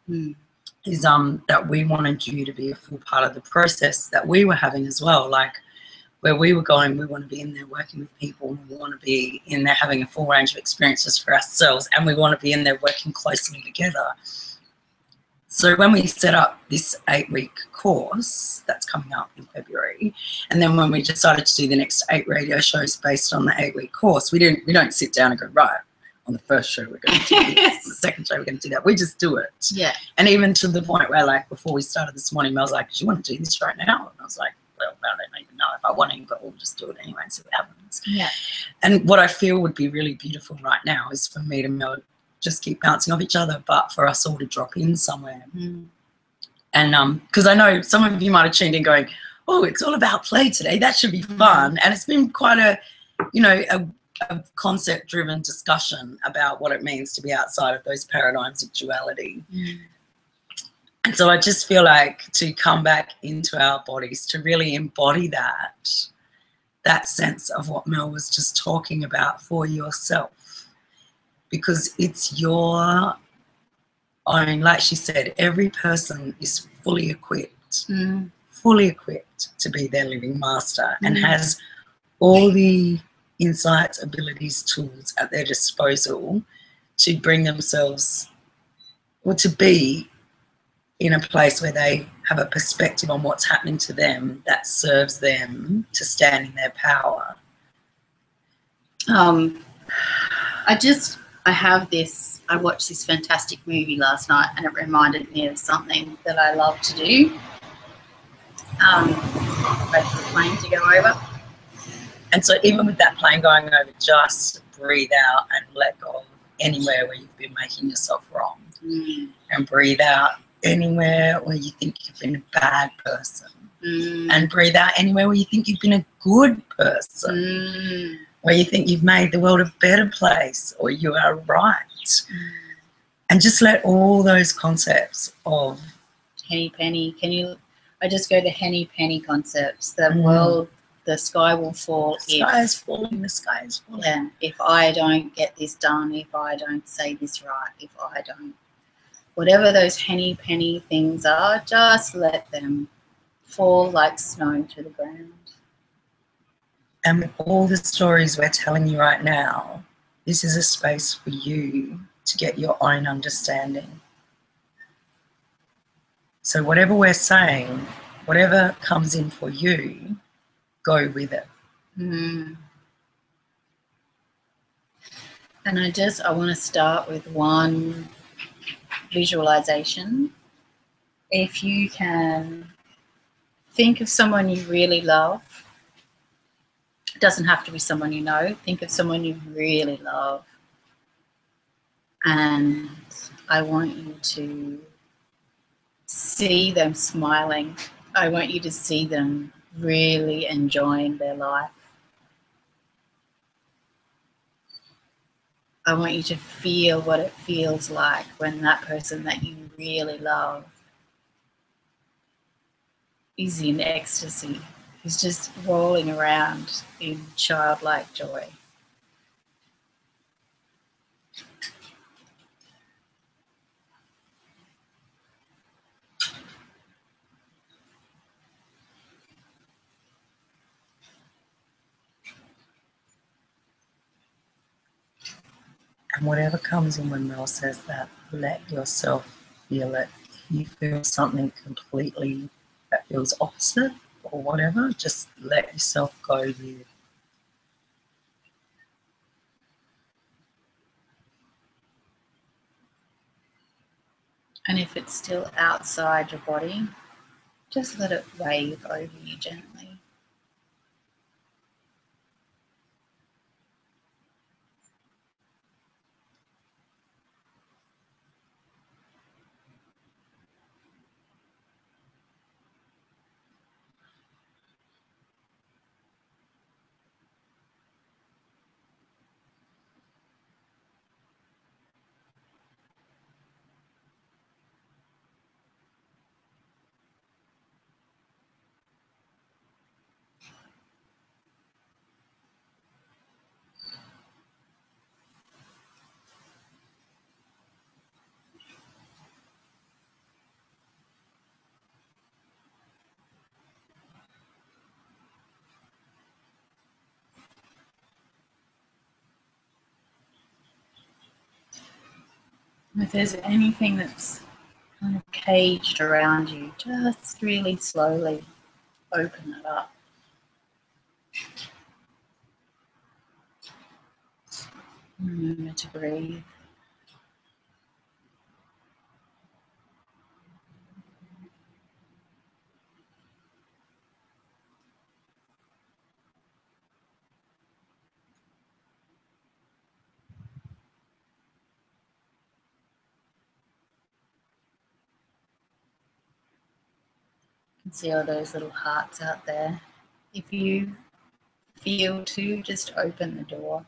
is that we wanted you to be a full part of the process that we were having as well. Like where we were going, we want to be in there working with people, we want to be in there having a full range of experiences for ourselves, and we want to be in there working closely together. So when we set up this 8-week course that's coming up in February, and then when we decided to do the next 8 radio shows based on the 8-week course, we don't sit down and go, right, on the first show we're going to do this, the second show we're going to do that. We just do it. Yeah. And even to the point where, like, before we started this morning, Mel was like, do you want to do this right now? And I was like, well, I don't even know if I want to, but we'll just do it anyway and see what happens. Yeah. And what I feel would be really beautiful right now is for me to Mel just keep bouncing off each other, but for us all to drop in somewhere. And because I know some of you might have tuned in going, oh, it's all about play today, that should be fun. And it's been quite a concept-driven discussion about what it means to be outside of those paradigms of duality. And so I just feel like to come back into our bodies, to really embody that sense of what Mel was just talking about for yourself. Because it's your own, like she said, every person is fully equipped to be their living master and has all the insights, abilities, tools at their disposal to bring themselves, or to be in a place where they have a perspective on what's happening to them that serves them to stand in their power. I watched this fantastic movie last night, and it reminded me of something that I love to do. Wait for the plane to go over. And so even with that plane going over, just breathe out and let go of anywhere where you've been making yourself wrong. And breathe out anywhere where you think you've been a bad person. And breathe out anywhere where you think you've been a good person. Where you think you've made the world a better place, or you are right. And just let all those concepts of henny penny, I just go to henny penny concepts. The world the sky will fall. The sky is falling, the sky is falling. Yeah, if I don't get this done, if I don't say this right, if I don't, whatever those henny penny things are, just let them fall like snow to the ground. And with all the stories we're telling you right now, this is a space for you to get your own understanding. So whatever we're saying, whatever comes in for you, go with it. Mm. And I want to start with one visualization. If you can think of someone you really love, it doesn't have to be someone you know, think of someone you really love. And I want you to see them smiling. I want you to see them really enjoying their life. I want you to feel what it feels like when that person that you really love is in ecstasy, is just rolling around in childlike joy. And whatever comes in when Mel says that, let yourself feel it. If you feel something completely that feels opposite or whatever, just let yourself go with. And if it's still outside your body, just let it wave over you gently. And if there's anything that's kind of caged around you, just really slowly open it up. Remember to breathe. You can see all those little hearts out there. If you feel to, just open the door.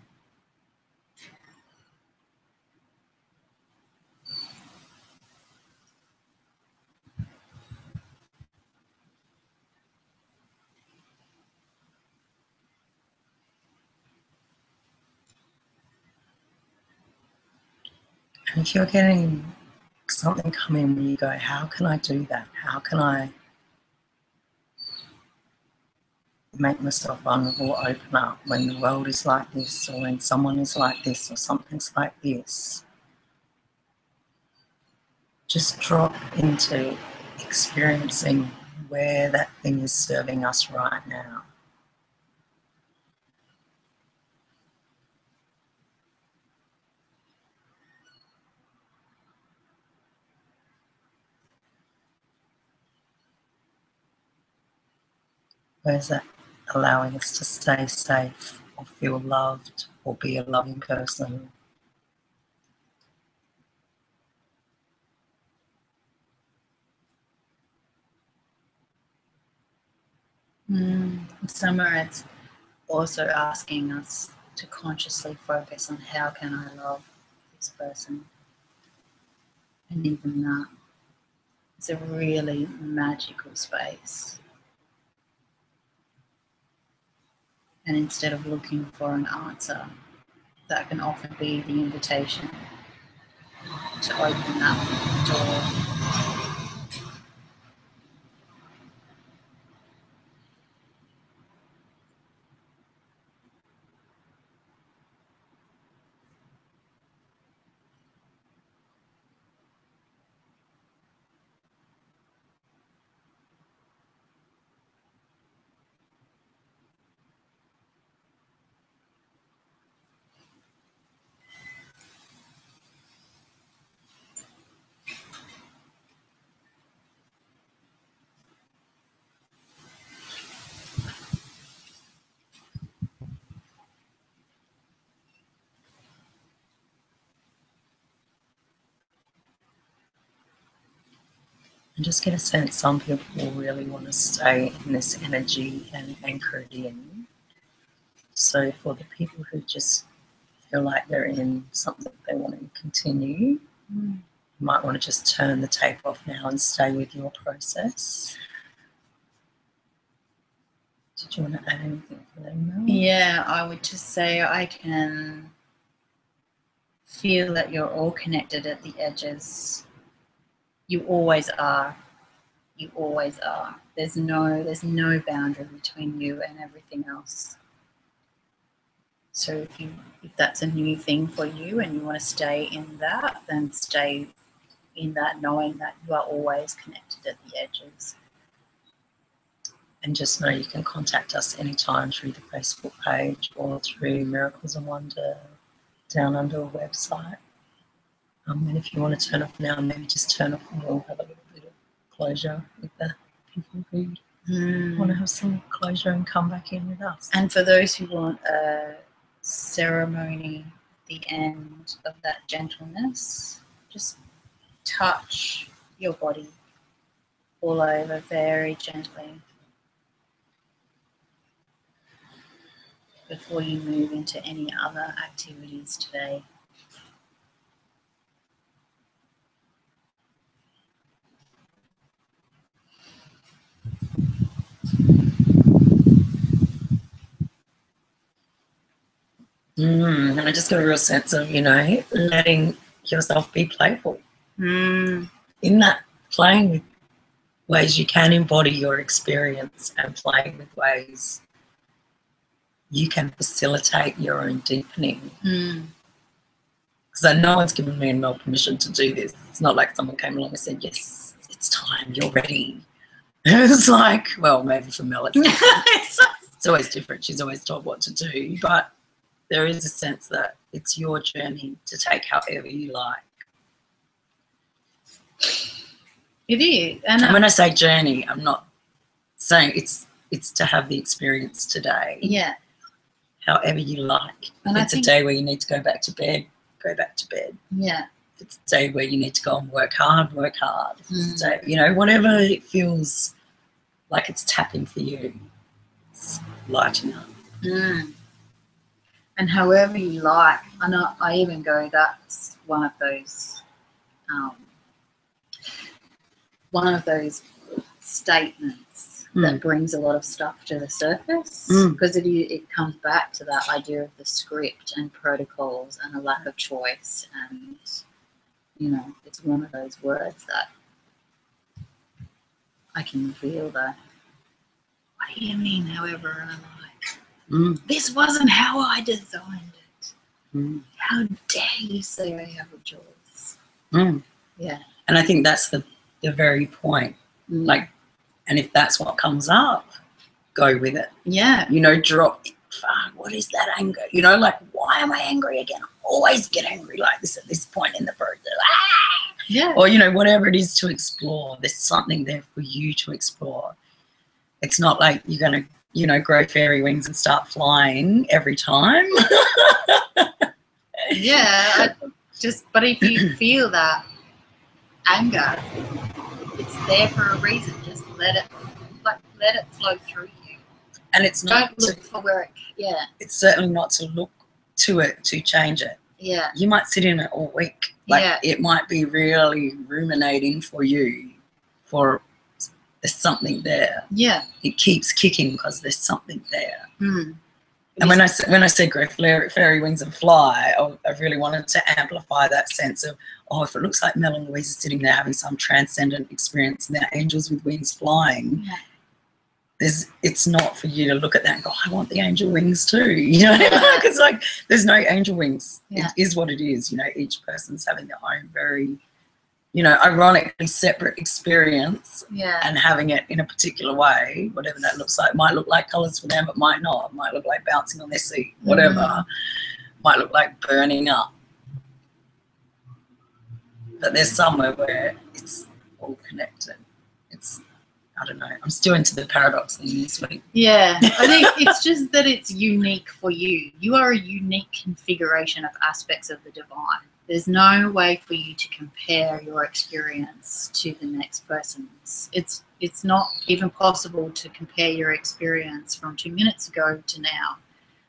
And if you're getting something come in where you go, how can I do that? How can I make myself vulnerable, open up when the world is like this, or when someone is like this, or something's like this? Just drop into experiencing where that thing is serving us right now. Where's that allowing us to stay safe or feel loved or be a loving person? Somewhere it's also asking us to consciously focus on how can I love this person. And even that, it's a really magical space. And instead of looking for an answer, that can often be the invitation to open that door. And just get a sense, some people really want to stay in this energy and anchor it in. So for the people who just feel like they're in something they want to continue, you might want to just turn the tape off now and stay with your process. Did you want to add anything for them, Mel? Yeah, I would just say I can feel that you're all connected at the edges. You always are. You always are. There's no boundary between you and everything else. So if that's a new thing for you and you want to stay in that, then stay in that, knowing that you are always connected at the edges. And just know you can contact us anytime through the Facebook page or through Miracles and Wonder Down Under website. And if you want to turn off now, maybe just turn off and we'll have a little bit of closure with the people who want to have some closure and come back in with us. And for those who want a ceremony, the end of that gentleness, just touch your body all over very gently before you move into any other activities today. And I just got a real sense of, letting yourself be playful. In that, playing with ways you can embody your experience and playing with ways you can facilitate your own deepening. Because no one's given me and Mel permission to do this. It's not like someone came along and said, yes, it's time, you're ready. It's like, well, maybe for Mel it's always different. She's always told what to do. But there is a sense that it's your journey to take however you like. It is. And when I say journey, I'm not saying it's to have the experience today. Yeah. However you like. And if it's a day where you need to go back to bed, go back to bed. Yeah. If it's a day where you need to go and work hard, work hard. If it's a day, whatever it feels like it's tapping for you, it's lighting up. And however you like, I even go, that's one of those statements that brings a lot of stuff to the surface, because it comes back to that idea of the script and protocols and a lack of choice, and it's one of those words that I can feel that, what do you mean however? And I'm like, this wasn't how I designed it. How dare you say I have a choice? Yeah. And I think that's the very point. Like, and if that's what comes up, go with it. Yeah. Drop, what is that anger? Like, why am I angry again? I always get angry like this at this point in the process. Yeah. Or, whatever it is to explore, there's something there for you to explore. It's not like you're going to, grow fairy wings and start flying every time. Yeah. But if you feel that anger, it's there for a reason. Just let it flow through you. And it's not don't look for where it. Yeah. It's certainly not to look to it to change it. Yeah. You might sit in it all week. It might be really ruminating for you. For there's something there. Yeah. It keeps kicking because there's something there. And when I said grow fairy wings and fly, I really wanted to amplify that sense of, oh, if it looks like Mel and Louise are sitting there having some transcendent experience and they're angels with wings flying, it's not for you to look at that and go, I want the angel wings too. You know, because like there's no angel wings. It is what it is. You know, each person's having their own very, you know, ironically separate experience and having it in a particular way, whatever that looks like. It might look like colours for them, it might not. It might look like bouncing on their seat, whatever. Might look like burning up. But there's somewhere where it's all connected. It's, I don't know. I'm still into the paradox thing this week. Yeah, I think it's just that it's unique for you. You are a unique configuration of aspects of the divine. There's no way for you to compare your experience to the next person's. It's not even possible to compare your experience from 2 minutes ago to now,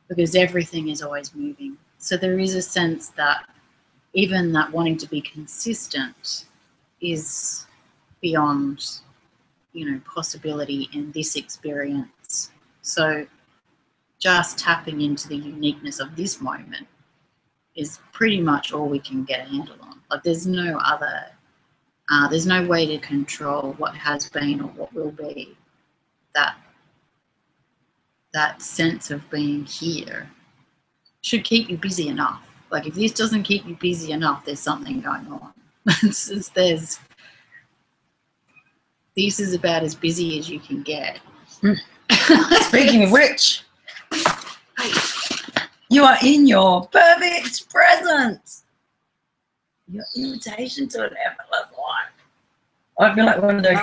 because everything is always moving. So there is a sense that even that wanting to be consistent is beyond, you know, possibility in this experience. So just tapping into the uniqueness of this moment is pretty much all we can get a handle on. Like there's no other, there's no way to control what has been or what will be. That sense of being here should keep you busy enough. Like if this doesn't keep you busy enough, there's something going on. This is about as busy as you can get. Speaking of which, you are in your perfect present. Your invitation to an effortless life. I feel like one of those.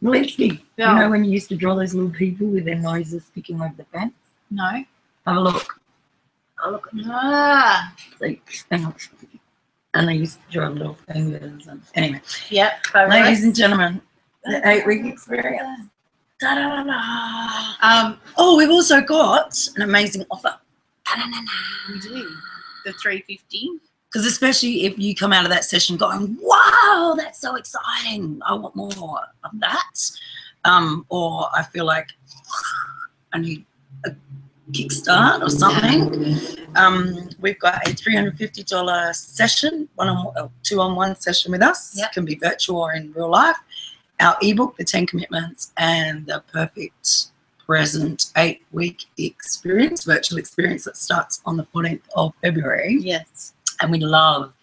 Linsky, you know when you used to draw those little people with their noses sticking over the fence? No. Have a look. I'll look at them. Hang on. And they used to draw little fingers. And anyway. Yep. Ladies and gentlemen, the 8-week experience. Da-da-da-da. Oh, we've also got an amazing offer. We do. The $350. Because especially if you come out of that session going, wow, that's so exciting. I want more of that. Or I feel like I need a kickstart or something. We've got a $350 session, 2-on-1 session with us. It can be virtual or in real life. Our ebook, The 10 Commitments, and the Perfect Present 8-week experience, virtual experience that starts on the 14th of February. Yes. And we'd love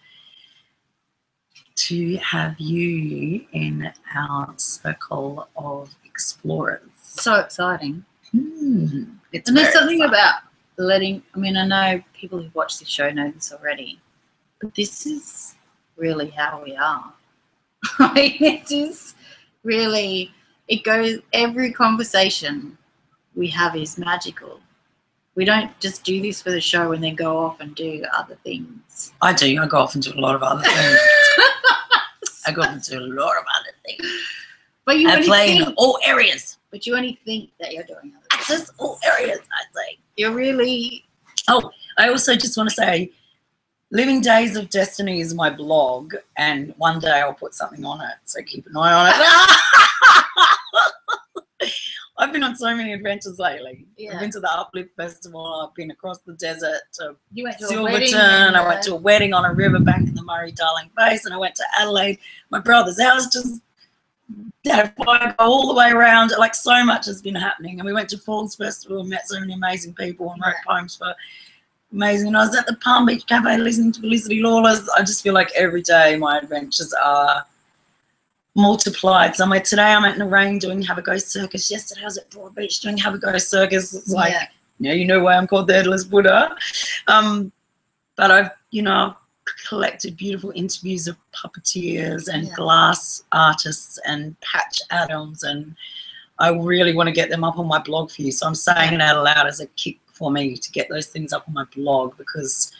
to have you in our circle of explorers. So exciting. And there's something about letting, I mean, I know people who've watched this show know this already, but this is really how we are. I mean, it is really, it goes, every conversation we have is magical. We don't just do this for the show and then go off and do other things. I do. I go off and do a lot of other things. I go off and do a lot of other things. But you only play in all areas. But you only think that you're doing other things. Access all areas, I say. You're really... Oh, I also just want to say, Living Days of Destiny is my blog, and one day I'll put something on it, so keep an eye on it. I've been on so many adventures lately. I've been to the Uplift Festival. I've been across the desert to Silverton. I went to a wedding on a riverbank in the Murray-Darling Basin, and I went to Adelaide. My brother's house just had a fire go all the way around. Like, so much has been happening. And we went to Falls Festival and met so many amazing people and wrote poems for amazing. And I was at the Palm Beach Cafe listening to Felicity Lawless. I just feel like every day my adventures are multiplied somewhere. Today I'm at Narang doing Have a Go Circus. Yesterday I was at Broad Beach doing Have a Go Circus. It's like, you know why I'm called the Headless Buddha. But I've collected beautiful interviews of puppeteers and glass artists and patch atoms, and I really want to get them up on my blog for you. So I'm saying it out loud as a kick for me to get those things up on my blog, because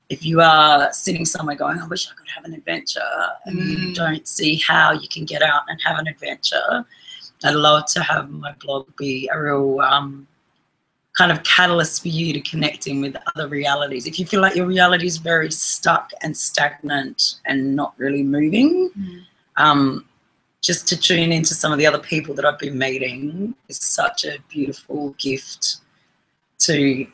if you are sitting somewhere going, I wish I could have an adventure, and you don't see how you can get out and have an adventure, I'd love to have my blog be a real kind of catalyst for you to connecting with other realities. If you feel like your reality is very stuck and stagnant and not really moving, just to tune into some of the other people that I've been meeting is such a beautiful gift to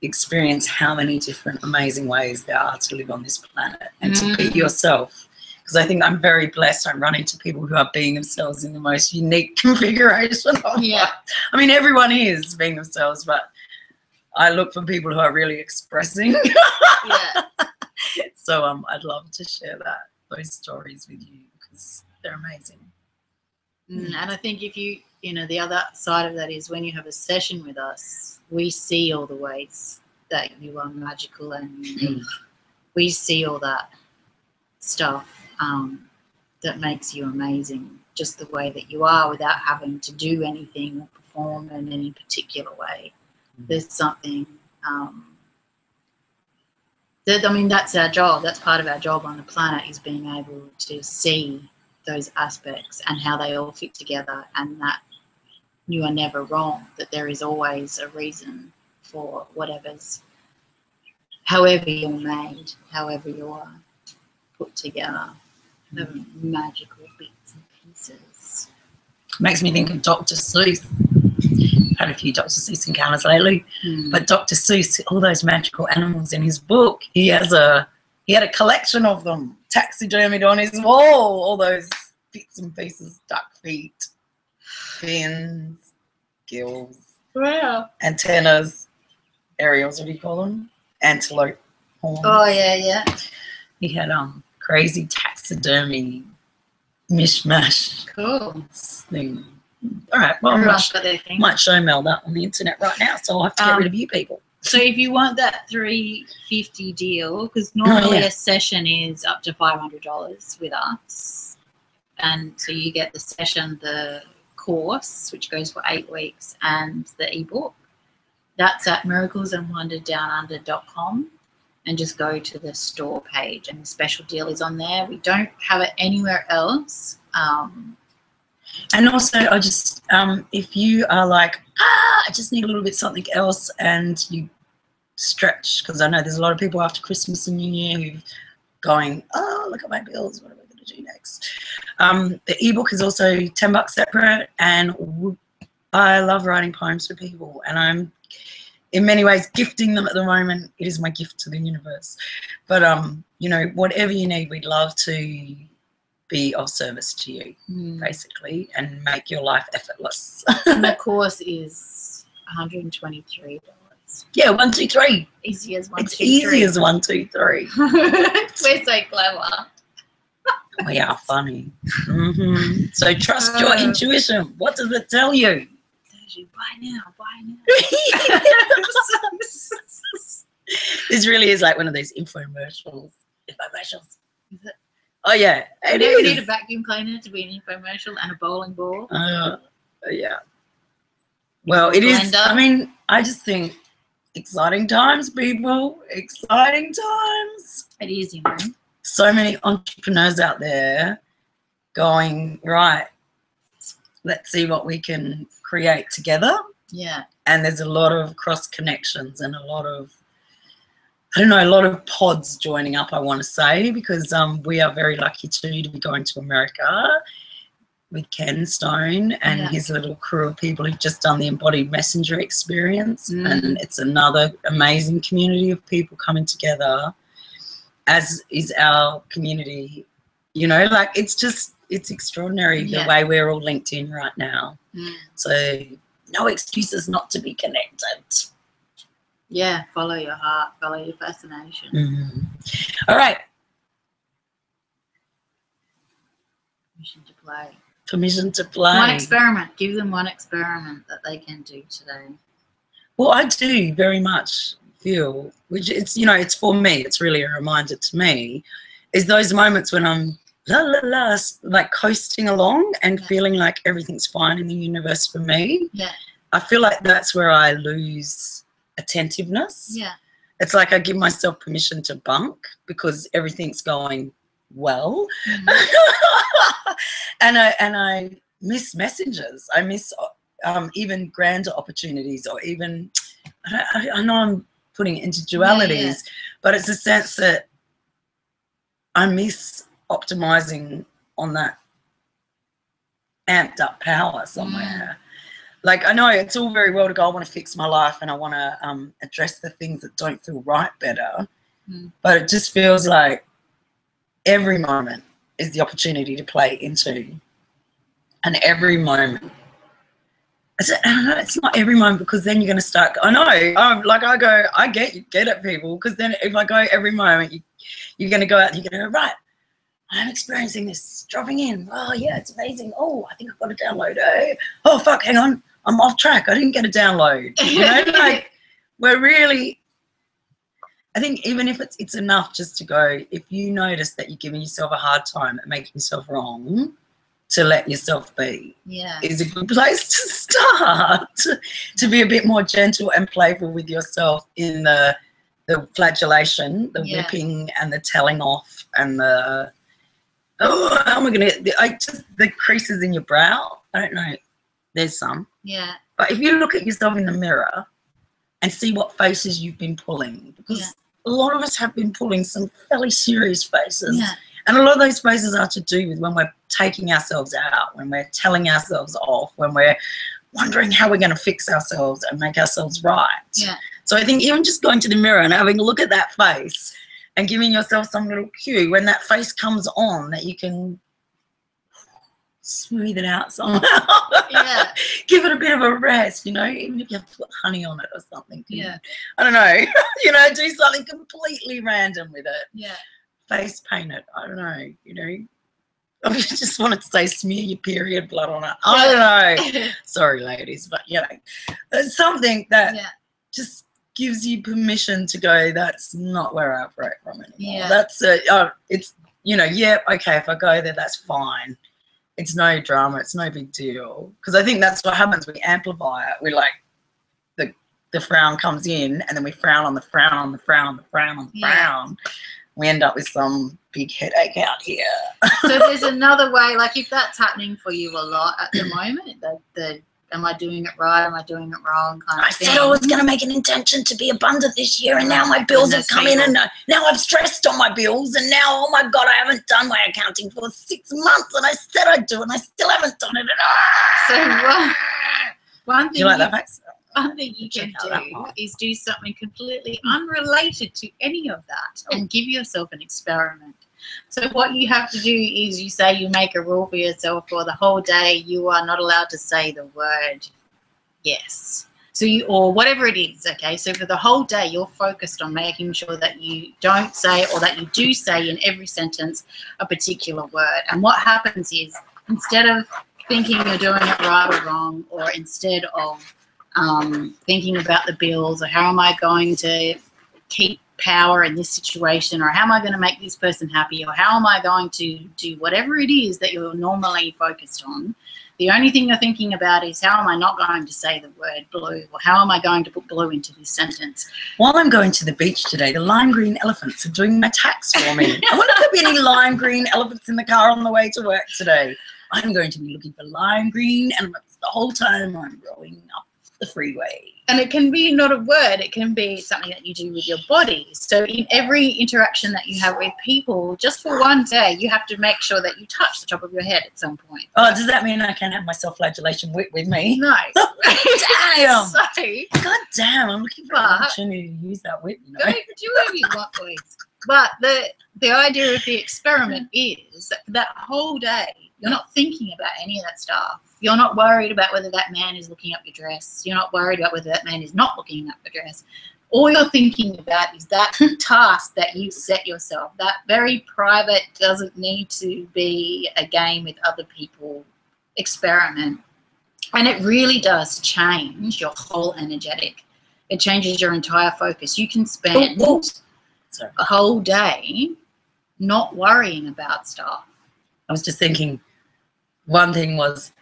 experience how many different amazing ways there are to live on this planet and to be yourself. Because I think I'm very blessed. I'm running to people who are being themselves in the most unique configuration of life. I mean, everyone is being themselves, but I look for people who are really expressing. So I'd love to share those stories with you because they're amazing. And I think if you know, the other side of that is when you have a session with us, we see all the ways that you are magical and unique. We see all that stuff that makes you amazing, just the way that you are without having to do anything or perform in any particular way. There's something I mean, that's our job. That's part of our job on the planet, is being able to see those aspects and how they all fit together, and that you are never wrong, that there is always a reason for however you're made, however you are put together, the magical bits and pieces. Makes me think of Dr. Seuss. Had a few Dr. Seuss encounters lately, but Dr. Seuss, all those magical animals in his book, he had a collection of them taxidermied on his wall, all those bits and pieces, duck feet, fins, gills, antennas, aerials, what do you call them? Antelope horns. Oh, yeah. He had crazy taxidermy mishmash thing. All right, well, I might show Mel that on the internet right now, so I'll have to get rid of you people. So if you want that $350 deal, because normally a session is up to $500 with us, and so you get the session, the course, which goes for 8 weeks, and the ebook. That's at miraclesandwonderdownunder.com, and just go to the store page, and the special deal is on there. We don't have it anywhere else. And also, I just, if you are like, I just need a little bit something else, and you stretch, because I know there's a lot of people after Christmas and New Year who've going, look at my bills, what am I going to do next? The ebook is also $10 separate, and I love writing poems for people, and I'm in many ways gifting them at the moment. It is my gift to the universe. But, you know, whatever you need, we'd love to be of service to you, basically, and make your life effortless. And the course is $123. Yeah, 1, 2, 3. Easy as 1, it's 2, easy 3. as 1, 2, 3. We're so clever. We are funny. So trust your intuition. What does it tell you? It tells you, buy now. This really is like one of those infomercials. Infomercials. Is it? Oh, yeah. You never need a vacuum cleaner to be an infomercial, and a bowling ball. Yeah. Well, it is. I mean, I just think exciting times, people. Exciting times. It is, you know. So many entrepreneurs out there going, right, let's see what we can create together. Yeah. And there's a lot of cross connections and a lot of, I don't know, a lot of pods joining up, I want to say, because we are very lucky too to be going to America with Ken Stone and his little crew of people who've just done the embodied messenger experience. And it's another amazing community of people coming together, as is our community. You know, like it's extraordinary the way we're all linked in right now. So no excuses not to be connected. Yeah, follow your heart, follow your fascination. All right. Permission to play. Permission to play. One experiment. Give them one experiment that they can do today. Well, I do very much feel, which it's, you know, it's for me, it's really a reminder to me, is those moments when I'm like coasting along and feeling like everything's fine in the universe for me. Yeah. I feel like that's where I lose attentiveness. Yeah. It's like I give myself permission to bunk because everything's going well. And I miss messages. I miss even grander opportunities, or even, I know I'm putting it into dualities, but it's a sense that I miss optimizing on that amped up power somewhere. like, I know it's all very well to go, I want to fix my life and I want to address the things that don't feel right better. But it just feels like every moment is the opportunity to play into. And every moment. It's not every moment, because then you're going to start. I know. I get it, people, because then if I go every moment, you're going to go out and you're going to go, right, I'm experiencing this, dropping in. Oh, yeah, it's amazing. Oh, I think I've got a download. Oh, fuck, hang on. I'm off track. I didn't get a download. You know, like, we're really, I think even if it's enough just to go, if you notice that you're giving yourself a hard time at making yourself wrong, to let yourself be is a good place to start. To be a bit more gentle and playful with yourself in the flagellation, the whipping and the telling off and the, oh, how am I going to, the creases in your brow. I don't know. There's some. Yeah. But if you look at yourself in the mirror and see what faces you've been pulling, because a lot of us have been pulling some fairly serious faces. Yeah. And a lot of those faces are to do with when we're taking ourselves out, when we're telling ourselves off, when we're wondering how we're going to fix ourselves and make ourselves right. Yeah. So I think even just going to the mirror and having a look at that face and giving yourself some little cue when that face comes on, that you can smooth it out somehow. Yeah. Give it a bit of a rest, you know, even if you have to put honey on it or something. Yeah. I don't know, you know, do something completely random with it. Yeah. Face paint it. I don't know, you know. I just wanted to say smear your period blood on it. I don't know. Sorry, ladies, but, you know, there's something that just gives you permission to go, that's not where I operate from anymore. Yeah. That's it's, you know, okay, if I go there, that's fine. It's no drama. It's no big deal. Because I think that's what happens. We amplify it. We like, the frown comes in, and then we frown on the frown on the frown on the frown on the frown. We end up with some big headache out here. So there's another way, like if that's happening for you a lot at the moment, the am I doing it right, am I doing it wrong kind of thing. I said I was going to make an intention to be abundant this year, and now my bills have come in, and now I've stressed on my bills, and now, oh my God, I haven't done my accounting for 6 months, and I said I'd do it, and I still haven't done it. So one thing, you like that face? One thing you can do is do something completely unrelated to any of that and give yourself an experiment. So what you have to do is you say you make a rule for yourself for the whole day. You are not allowed to say the word yes. So or whatever it is, okay? So for the whole day, you're focused on making sure that you don't say, or that you do say in every sentence, a particular word. And what happens is, instead of thinking you're doing it right or wrong, or instead of thinking about the bills, or how am I going to keep power in this situation, or how am I going to make this person happy, or how am I going to do whatever it is that you're normally focused on, the only thing you're thinking about is, how am I not going to say the word blue, or how am I going to put blue into this sentence? While I'm going to the beach today, the lime green elephants are doing my tax for me. I wonder if there'll be any lime green elephants in the car on the way to work today. I'm going to be looking for lime green elephants the whole time I'm rolling up the freeway. And it can be not a word, it can be something that you do with your body. So in every interaction that you have with people, just for one day, you have to make sure that you touch the top of your head at some point. Oh, does that mean I can have my self-flagellation with me? No. Damn. So, God damn, I'm looking for an opportunity to use that whip. You know? Go do whatever you want, please. But the idea of the experiment is that for that whole day, you're not thinking about any of that stuff. You're not worried about whether that man is looking up your dress. You're not worried about whether that man is not looking up your dress. All you're thinking about is that task that you set yourself. That very private, doesn't need to be a game with other people experiment. And it really does change your whole energetic. It changes your entire focus. You can spend a whole day not worrying about stuff. I was just thinking, one thing was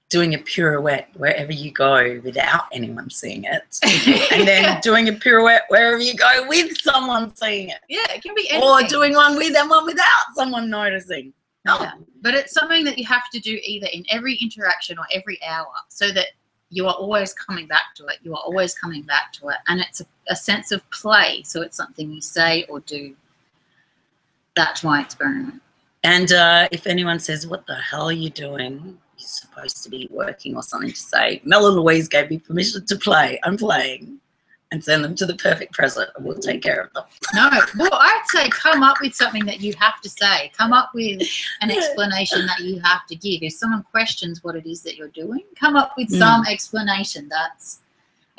doing a pirouette wherever you go without anyone seeing it, and then doing a pirouette wherever you go with someone seeing it. Yeah, it can be anything. Or doing one with and one without someone noticing. Yeah. But it's something that you have to do either in every interaction or every hour, so that you are always coming back to it. You are always coming back to it. And it's a sense of play, so it's something you say or do. That's my experiment. And if anyone says, what the hell are you doing? you're supposed to be working or something to say, Mel and Louise gave me permission to play. I'm playing. And send them to the perfect present, and we'll take care of them. No, well, I'd say come up with something that you have to say. Come up with an explanation that you have to give. If someone questions what it is that you're doing, come up with some explanation that's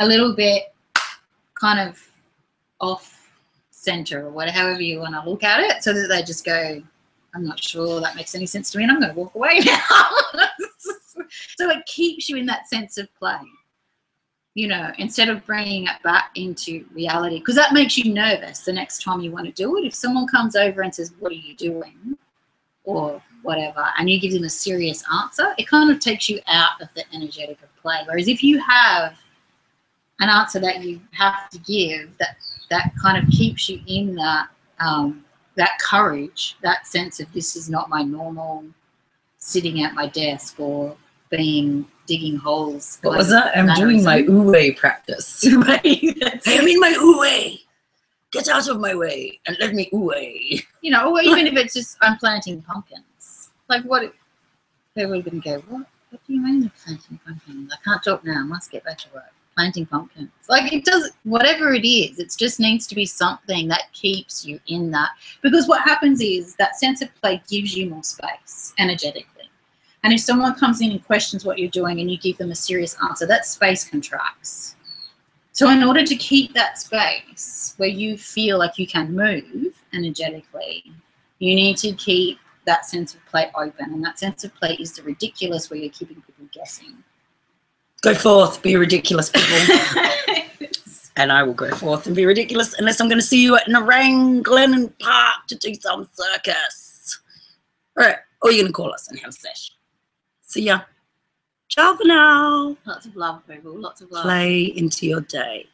a little bit kind of off center or whatever, however you want to look at it, so that they just go, I'm not sure that makes any sense to me, and I'm going to walk away now. So it keeps you in that sense of play. You know, instead of bringing it back into reality, because that makes you nervous the next time you want to do it. If someone comes over and says, what are you doing? Or whatever, and you give them a serious answer, it kind of takes you out of the energetic of play. Whereas if you have an answer that you have to give, that kind of keeps you in that, that courage, that sense of this is not my normal sitting at my desk or digging holes. What was that? I'm doing my uwe practice. I'm in my uwe. Get out of my way and let me uwe. You know, or even if it's just I'm planting pumpkins. Like what? People are going to go, what do you mean you're planting pumpkins? I can't talk now. I must get back to work. Planting pumpkins. Like it does, whatever it is, it just needs to be something that keeps you in that. Because what happens is that sense of play gives you more space energetically. And if someone comes in and questions what you're doing and you give them a serious answer, that space contracts. So in order to keep that space where you feel like you can move energetically, you need to keep that sense of play open. And that sense of play is the ridiculous where you're keeping people guessing. Go forth, be ridiculous, people. And I will go forth and be ridiculous unless I'm going to see you at Naranglen Park to do some circus. All right. Or you're going to call us and have a sesh. See ya. Ciao for now. Lots of love, people. Lots of love. Play into your day.